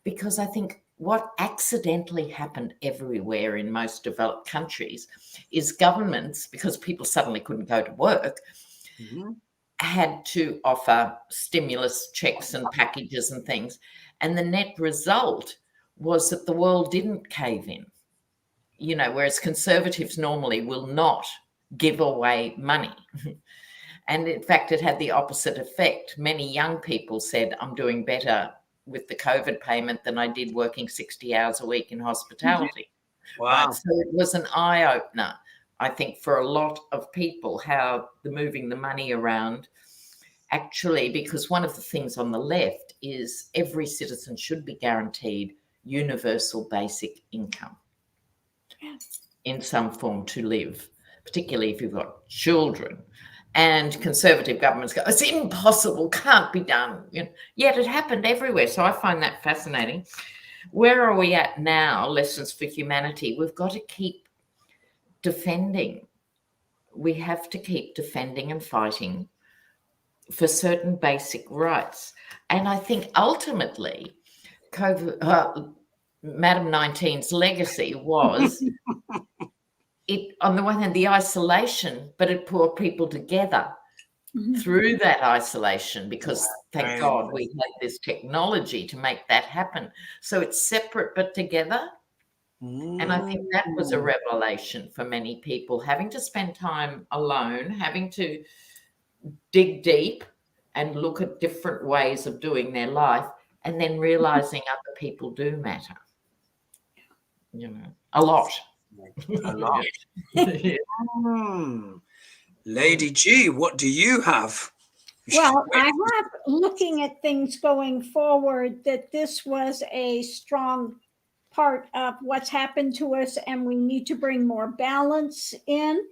B: because I think what accidentally happened everywhere in most developed countries is governments, because people suddenly couldn't go to work, had to offer stimulus checks and packages and things. And the net result was that the world didn't cave in, you know, whereas conservatives normally will not give away money. And in fact, it had the opposite effect. Many young people said, I'm doing better with the COVID payment than I did working 60 hours a week in hospitality.
A: Wow.
B: So it was an eye-opener, I think, for a lot of people, how the moving the money around actually, because one of the things on the left is every citizen should be guaranteed universal basic income in some form to live, particularly if you've got children. And conservative governments go, it's impossible, can't be done. You know, yet it happened everywhere. So I find that fascinating. Where are we at now? Lessons for humanity. We've got to keep defending. We have to keep defending and fighting for certain basic rights. And I think ultimately, Madam 19's legacy was it, on the one hand, the isolation, but it brought people together through that isolation, because thank God we had this technology to make that happen. So it's separate but together. And I think that was a revelation for many people, having to spend time alone, having to dig deep and look at different ways of doing their life, and then realizing other people do matter. you know, a lot.
A: A lot. Lady G, what do you have?
C: Well, I have, looking at things going forward, that this was a strong part of what's happened to us, and we need to bring more balance in.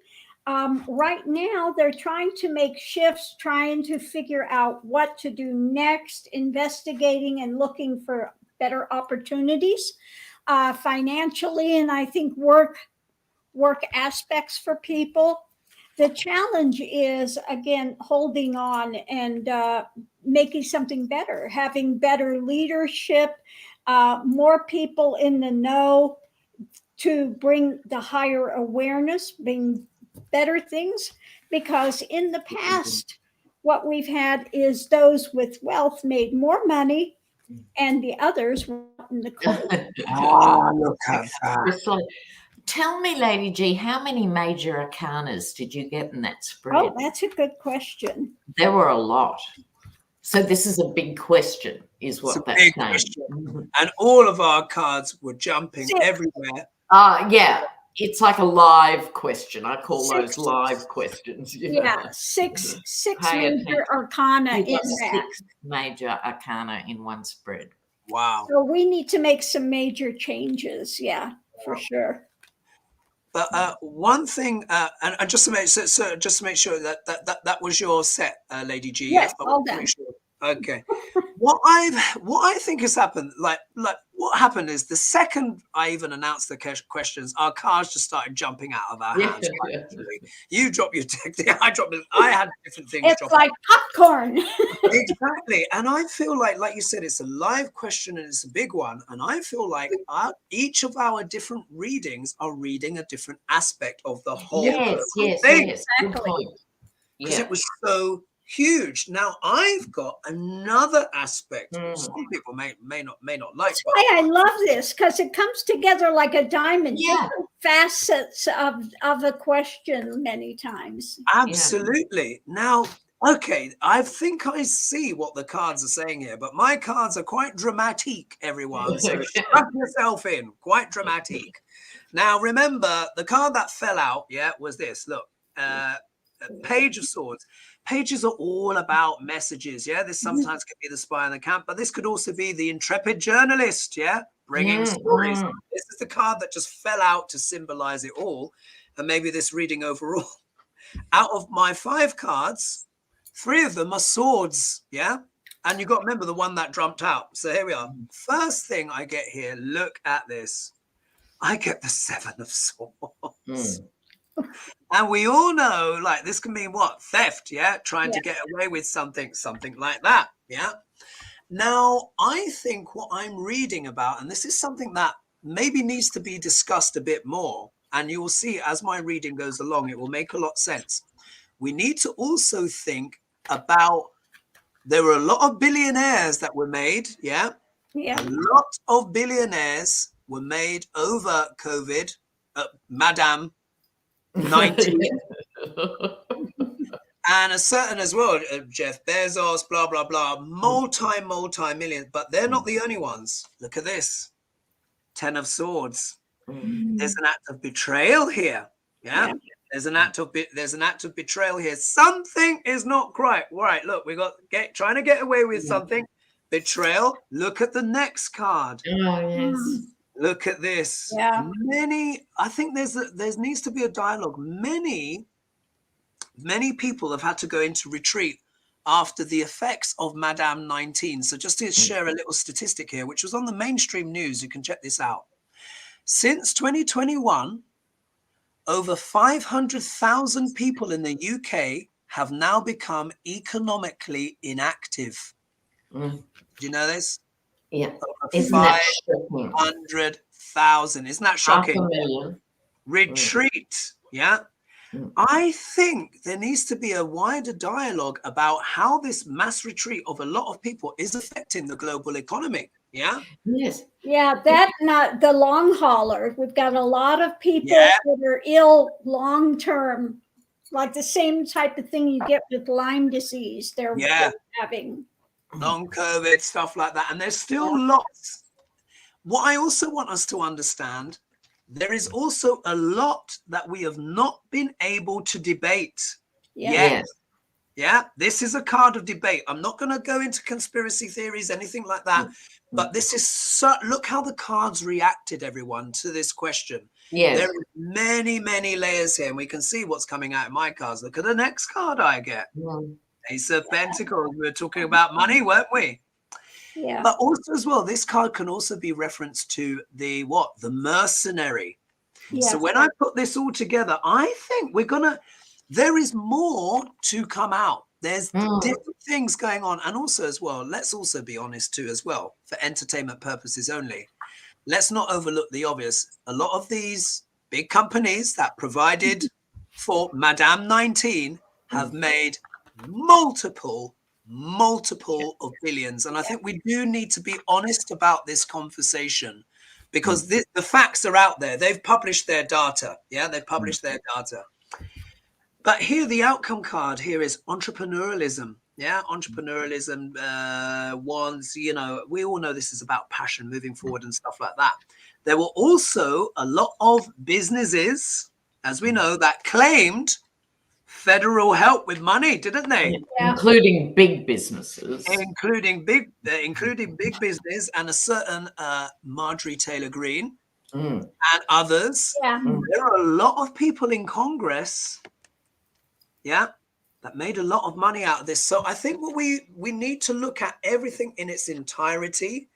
C: Right now, they're trying to make shifts, trying to figure out what to do next, investigating and looking for better opportunities financially, and I think work aspects for people. The challenge is, again, holding on and making something better, having better leadership, more people in the know to bring the higher awareness, bring better things. Because in the past, what we've had is those with wealth made more money and the others were in the cold.
A: Look at that.
B: Tell me, Lady G, how many major arcanas did you get in that spread?
C: Oh, that's a good question.
B: There were a lot. So this is a big question, is what that's saying.
A: Question. And all of our cards were jumping everywhere.
B: Yeah, it's like a live question. I call those live questions.
C: Yeah, six major arcana in that.
B: 6 major arcana in one spread.
A: Wow.
C: So we need to make some major changes. Yeah, for sure.
A: But one thing, and just to make sure that was your set, Lady G.
C: Yes, all done.
A: Sure. Okay. What I think has happened, like what happened is the second I even announced the questions, our cards just started jumping out of our hands. You drop your deck, I dropped it. I had different things.
C: It's like popcorn.
A: Exactly. And I feel like you said, it's a live question and it's a big one. And I feel like each of our different readings are reading a different aspect of the whole thing.
B: Yes. Good point.
A: Because it was so huge. Now I've got another aspect. Some people may not like.
C: That's why I love this, because it comes together like a diamond.
B: Yeah.
C: Different facets of a question many times.
A: Absolutely. Yeah. Now, okay, I think I see what the cards are saying here, but my cards are quite dramatic, everyone. So strap yourself in. Quite dramatic. Now, remember, the card that fell out, was this. Look, Page of Swords. Pages are all about messages. This sometimes can be the spy in the camp, but this could also be the intrepid journalist. Bringing stories. This is the card that just fell out to symbolize it all, and maybe this reading overall. Out of my 5 cards, 3 of them are swords. And you got to remember the one that jumped out. So here we are. First thing I get here. Look at this. I get the 7 of Swords. And we all know, like, this can mean what? Theft, trying to get away with something like that, Now, I think what I'm reading about, and this is something that maybe needs to be discussed a bit more, and you will see as my reading goes along, it will make a lot of sense. We need to also think about, there were a lot of billionaires that were made, A lot of billionaires were made over COVID, Madame 19. And a certain as well, Jeff Bezos, blah, blah, blah, multi-millions, but they're not the only ones. Look at this. 10 of Swords. There's an act of betrayal here. There's an act of betrayal here. Something is not quite right. Look, we got trying to get away with something. Betrayal. Look at the next card. Look at this. I think there needs to be a dialogue. Many people have had to go into retreat after the effects of Madame 19. So just to share a little statistic here, which was on the mainstream news, you can check this out. Since 2021, over 500,000 people in the UK have now become economically inactive. Do you know this?
B: Yeah.
A: Isn't that 500,000. Isn't that shocking?
B: 500,000.
A: Retreat. I think there needs to be a wider dialogue about how this mass retreat of a lot of people is affecting the global economy.
B: Yes.
C: That not the long hauler. We've got a lot of people that are ill long term, like the same type of thing you get with Lyme disease. They're having
A: long COVID, stuff like that. And there's still lots. What I also want us to understand, there is also a lot that we have not been able to debate yet.
B: Yes.
A: Yeah, this is a card of debate. I'm not going to go into conspiracy theories, anything like that. But this is look how the cards reacted, everyone, to this question.
B: Yes.
A: There are many, many layers here, and we can see what's coming out of my cards. Look at the next card I get. Ace of Pentacles. We were talking about money, weren't we?
C: Yeah.
A: But also as well, this card can also be referenced to the mercenary.
C: Yes.
A: So when I put this all together, I think there is more to come out. There's different things going on. And also as well, let's also be honest too as well, for entertainment purposes only. Let's not overlook the obvious. A lot of these big companies that provided for Madame 19 have made multiple of billions. And I think we do need to be honest about this conversation, because the facts are out there. They've published their data. Yeah, they've published their data. But here, the outcome card here is entrepreneurialism. Yeah, entrepreneurialism wants, we all know this is about passion, moving forward and stuff like that. There were also a lot of businesses, as we know, that claimed federal help with money, didn't they?
B: Yeah. Including big businesses.
A: Including big business and a certain Marjorie Taylor Greene and others.
C: Yeah.
A: There are a lot of people in Congress, that made a lot of money out of this. So I think what we need to look at everything in its entirety.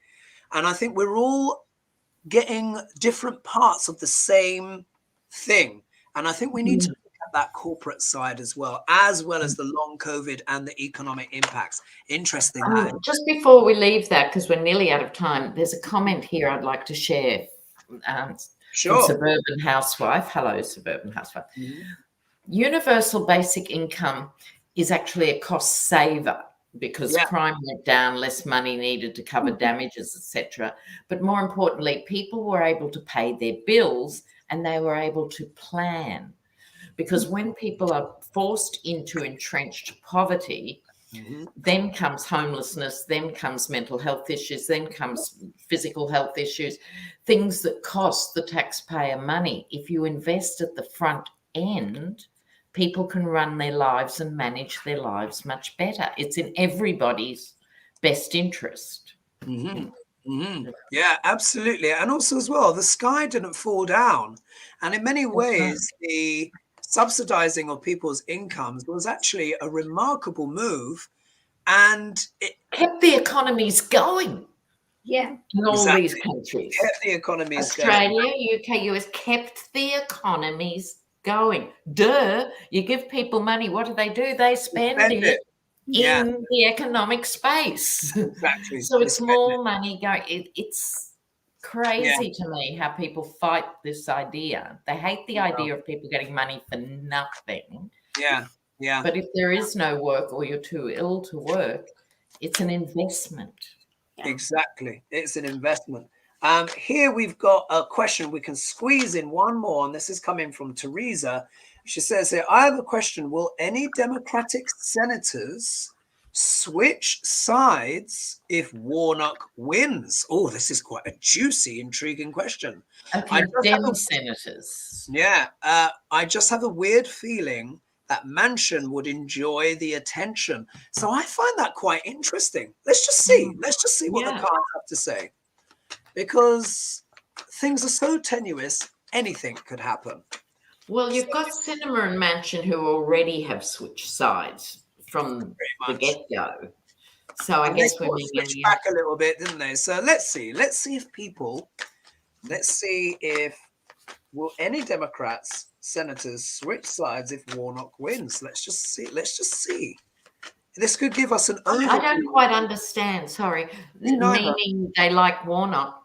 A: And I think we're all getting different parts of the same thing. And I think we need to look at that corporate side as well as the long COVID and the economic impacts. Interesting.
B: Just before we leave that, because we're nearly out of time, there's a comment here I'd like to share.
A: Sure.
B: Suburban Housewife. Hello, Suburban Housewife. Universal basic income is actually a cost saver because crime went down, less money needed to cover damages, etc. But more importantly, people were able to pay their bills and they were able to plan. Because when people are forced into entrenched poverty, then comes homelessness, then comes mental health issues, then comes physical health issues, things that cost the taxpayer money. If you invest at the front end, people can run their lives and manage their lives much better. It's in everybody's best interest.
A: Yeah, absolutely. And also as well, the sky didn't fall down. And in many ways, the subsidizing of people's incomes was actually a remarkable move. And it
B: kept the economies going.
C: Yeah.
B: In all these countries.
A: Kept the economies
B: Australia,
A: going.
B: UK, US, kept the economies going. You give people money, what do? They spend it in the economic space.
A: Exactly.
B: So it's more money going. It's crazy to me how people fight this idea. They hate the idea of people getting money for nothing.
A: Yeah.
B: But if there is no work or you're too ill to work, it's an investment.
A: Exactly. It's an investment. Here we've got a question. We can squeeze in one more, and this is coming from Teresa. She says here, I have a question. Will any Democratic senators switch sides if Warnock wins? Oh, this is quite a juicy, intriguing question.
B: Okay, senators.
A: Yeah. I just have a weird feeling that Manchin would enjoy the attention. So I find that quite interesting. Let's just see. Let's just see what the cards have to say. Because things are so tenuous, anything could happen.
B: Well, you've got Sinema and Manchin who already have switched sides from the get-go. So I guess we're
A: switched back a little bit, didn't they? So let's see if will any Democrats, senators switch sides if Warnock wins. Let's just see. This could give us an overview.
B: I don't quite understand. Sorry. Meaning they like Warnock.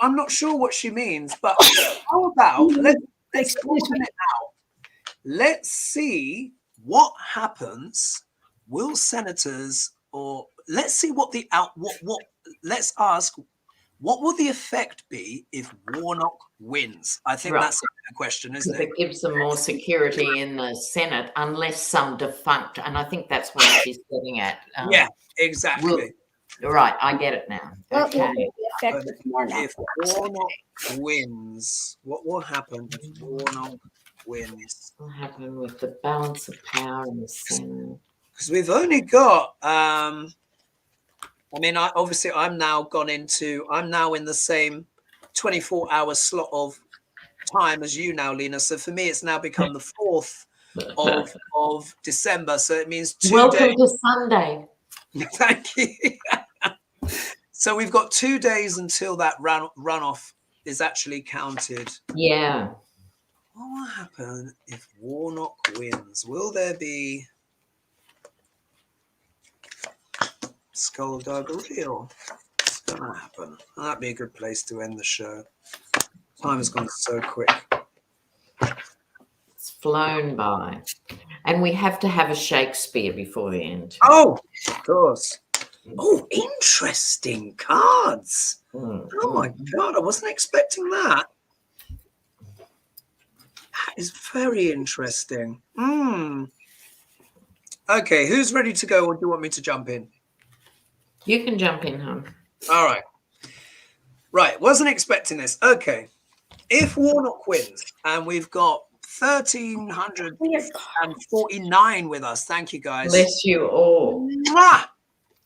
A: I'm not sure what she means, but how about let's open it out. Let's see what happens. Will senators, or let's see what let's ask, what will the effect be if Warnock wins? I think that's a question, isn't it?
B: It gives them more security in the Senate, unless some defunct, and I think that's what she's getting at.
A: Yeah, exactly.
B: Right, I get it now.
C: What will
B: Okay.
C: be effective Warnock?
A: If Warnock wins, what will happen if Warnock wins?
B: What happened with the balance of power in the center?
A: Because we've only got, I mean, I'm now in the same 24-hour slot of time as you now, Lena. So for me, it's now become the 4th of December. So it means 2
B: Welcome
A: days.
B: to Sunday.
A: Thank you. So we've got 2 days until that runoff is actually counted.
B: Yeah.
A: What will happen if Warnock wins? Will there be skullduggery, or what's going to happen? That'd be a good place to end the show. Time has gone so quick.
B: It's flown by. And we have to have a Shakespeare before the end.
A: Oh, of course. Oh, interesting cards. Oh my God, I wasn't expecting that. That is very interesting. Okay, who's ready to go, or do you want me to jump in?
B: You can jump in, hon.
A: All right. Right, wasn't expecting this. Okay. If Warnock wins, and we've got 1,349 with us. Thank you, guys.
B: Bless you all.
A: Mwah!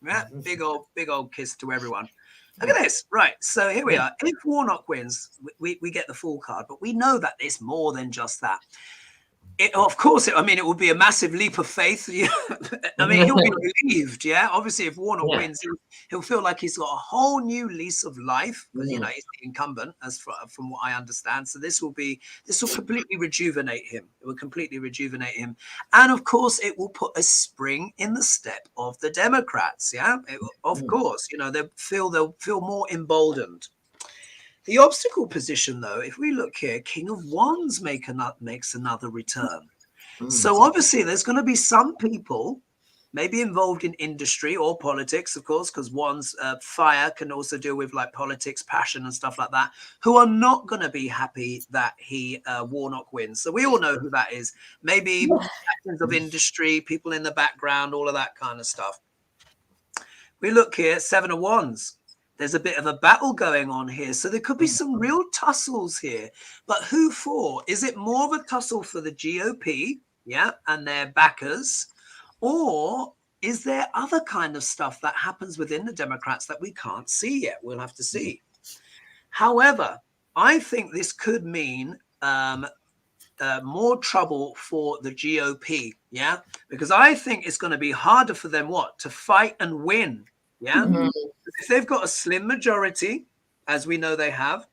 A: Yeah, big old kiss to everyone. Look at this. Right, so here we are. If Warnock wins, we get the full card, but we know that it's more than just that. It would be a massive leap of faith. I mean, he'll be relieved, yeah? Obviously, if Warnock wins, he'll feel like he's got a whole new lease of life, because, he's the incumbent, from what I understand. So this will completely rejuvenate him. It will completely rejuvenate him. And, of course, it will put a spring in the step of the Democrats, yeah? Of course, they'll feel more emboldened. The obstacle position, though, if we look here, King of Wands makes another return. So obviously there's going to be some people maybe involved in industry or politics, of course, because Wands fire can also deal with like politics, passion and stuff like that, who are not going to be happy that Warnock wins. So we all know who that is. Maybe actors of industry, people in the background, all of that kind of stuff. We look here, 7 of Wands. There's a bit of a battle going on here. So there could be some real tussles here. But who for? Is it more of a tussle for the GOP, and their backers? Or is there other kind of stuff that happens within the Democrats that we can't see yet? We'll have to see. However, I think this could mean more trouble for the GOP, because I think it's going to be harder for them, to fight and win. If they've got a slim majority, as we know they have,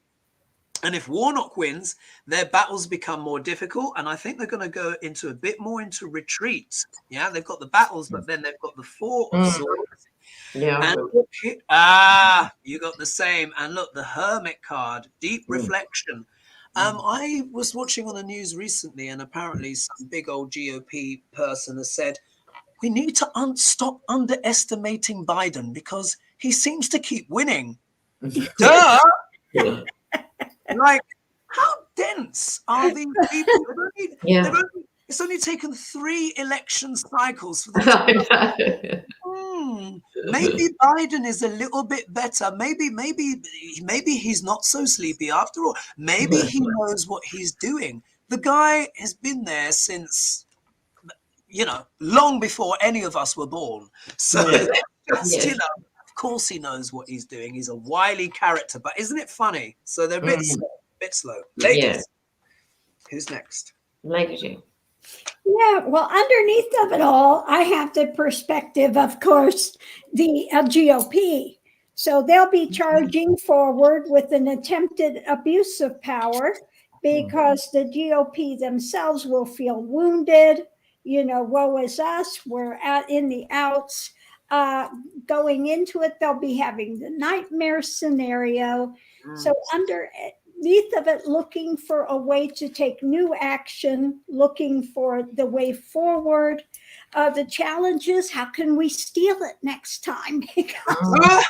A: and if Warnock wins, their battles become more difficult, and I think they're going to go into a bit more into retreat. They've got the battles, but then they've got the 4 of swords. And look, you got the same. And look, the Hermit card, deep reflection. I was watching on the news recently, and apparently some big old GOP person has said, we need to stop underestimating Biden because he seems to keep winning. Duh! Like, how dense are these people? It's only taken 3 election cycles for them to maybe Biden is a little bit better. Maybe he's not so sleepy after all. Maybe he knows what he's doing. The guy has been there since, long before any of us were born. So, of course he knows what he's doing. He's a wily character, but isn't it funny? So they're a bit slow. Ladies, who's next?
B: Ladies.
C: Yeah, well, underneath of it all, I have the perspective, of course, the GOP. So they'll be charging forward with an attempted abuse of power because the GOP themselves will feel wounded. Woe is us. We're in the outs. Going into it, they'll be having the nightmare scenario. So underneath of it, looking for a way to take new action, looking for the way forward. The challenge is, how can we steal it next time? Because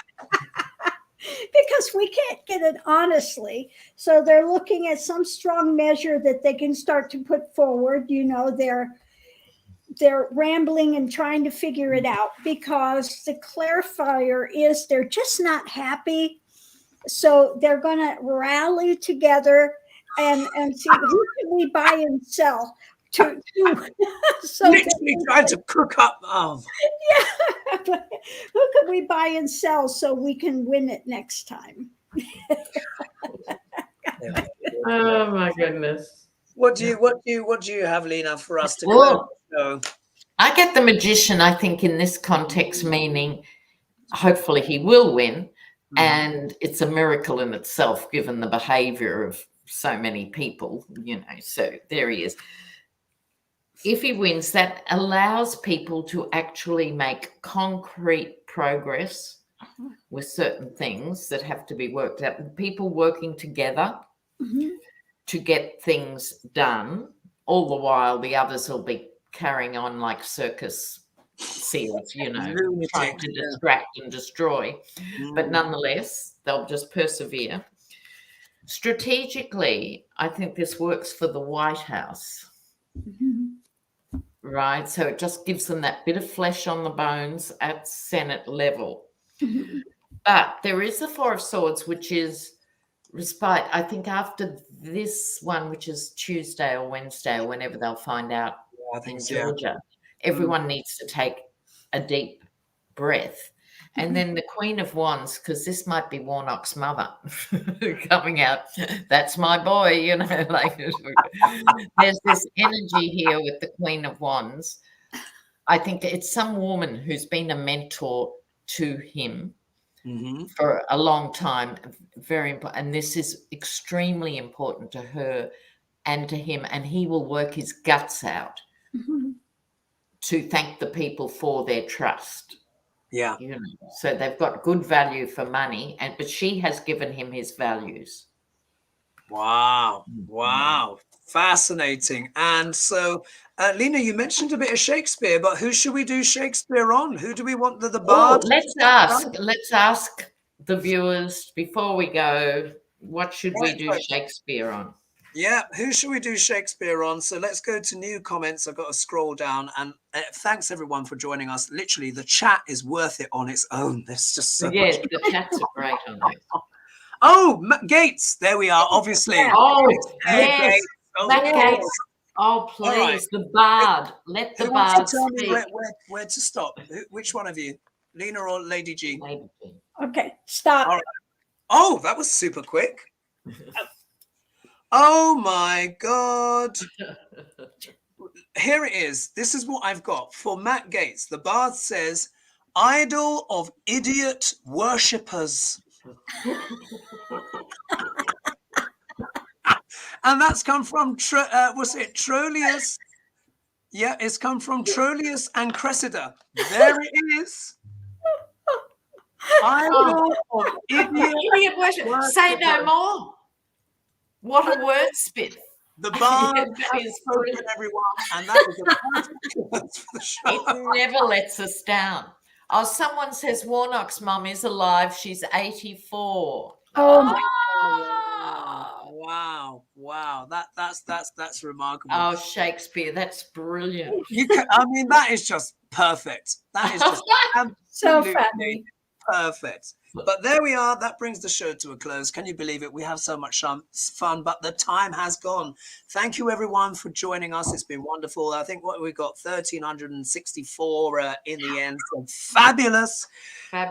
C: we can't get it honestly. So they're looking at some strong measure that they can start to put forward. they're rambling and trying to figure it out, because the clarifier is they're just not happy. So they're going to rally together and see who can we buy and sell to so
A: literally trying to cook up. Oh.
C: Yeah. Who can we buy and sell so we can win it next time?
B: Oh my goodness.
A: What do you have, Lena, for us to close the show?
B: I get the magician, I think, in this context, meaning hopefully he will win. And it's a miracle in itself, given the behavior of so many people, so there he is. If he wins, that allows people to actually make concrete progress with certain things that have to be worked out. People working together to get things done. All the while, the others will be carrying on like circus seals, trying to distract and destroy. But nonetheless, they'll just persevere. Strategically, I think this works for the White House. Right? So it just gives them that bit of flesh on the bones at Senate level. But there is the Four of Swords, which is respite. I think after this one, which is Tuesday or Wednesday or whenever they'll find out in Georgia, everyone needs to take a deep breath. And then the Queen of Wands, because this might be Warnock's mother coming out. That's my boy, like there's this energy here with the Queen of Wands. I think it's some woman who's been a mentor to him for a long time. Very important. And this is extremely important to her and to him. And he will work his guts out to thank the people for their trust.
A: Yeah.
B: So they've got good value for money, but she has given him his values.
A: Wow. Fascinating. And so, Lena, you mentioned a bit of Shakespeare, but who should we do Shakespeare on? Who do we want the bard?
B: Let's ask the viewers before we go, what should we do Shakespeare on?
A: Yeah, who should we do Shakespeare on? So let's go to new comments. I've got to scroll down, and thanks everyone for joining us. Literally, the chat is worth it on its own. There's just so much.
B: The chats are great on this.
A: Oh, Matt Gaetz. There we are, obviously.
B: Oh, yes. Matt Gaetz. Oh, please, right. The bard. Let the bard
A: tell
B: speak.
A: Me where to stop? Which one of you? Lena or Lady G?
B: Lady G.
C: Okay, stop.
A: All right. Oh, that was super quick. Oh my God. Here it is. This is what I've got for Matt Gaetz. The bard says, idol of idiot worshippers. And that's come from, Troilus? Yeah, it's come from Troilus and Cressida. There it is. Idol of idiot worshippers.
B: Say no more. What a word spit.
A: The bard has spoken, everyone, and that is a perfect for the show.
B: It never lets us down. Oh, someone says Warnock's mum is alive. She's 84.
C: Oh my
A: God. Wow. That's remarkable.
B: Oh, Shakespeare, that's brilliant.
A: That is just perfect. That is just
C: so funny.
A: Perfect. But there we are. That brings the show to a close. Can you believe it? We have so much fun, but the time has gone. Thank you, everyone, for joining us. It's been wonderful. I think we got 1,364 in the end. So fabulous.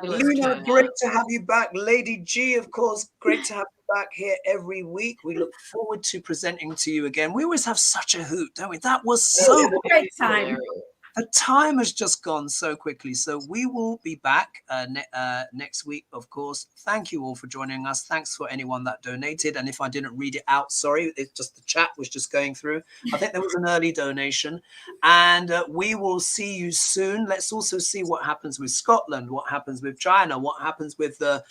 A: Lena, great to have you back. Lady G, of course, great to have you back here every week. We look forward to presenting to you again. We always have such a hoot, don't we? That was so
C: great time.
A: The time has just gone so quickly. So we will be back next week, of course. Thank you all for joining us. Thanks for anyone that donated. And if I didn't read it out, sorry, it's just the chat was just going through. I think there was an early donation. And we will see you soon. Let's also see what happens with Scotland, what happens with China, what happens with the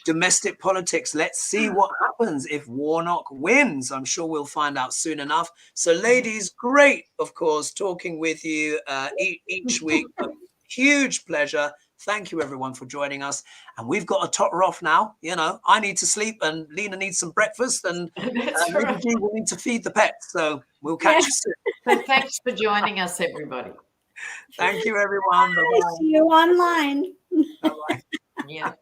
A: domestic politics. Let's see what happens if Warnock wins. I'm sure we'll find out soon enough. So ladies, great, of course, talking with you each week. A huge pleasure. Thank you, everyone, for joining us. And we've got to totter off now. I need to sleep and Lena needs some breakfast and Lady G will need to feed the pets. So we'll catch you soon.
B: So thanks for joining us, everybody.
A: Thank you, everyone. Bye-bye.
C: See you online.
A: Bye-bye.
B: Yeah.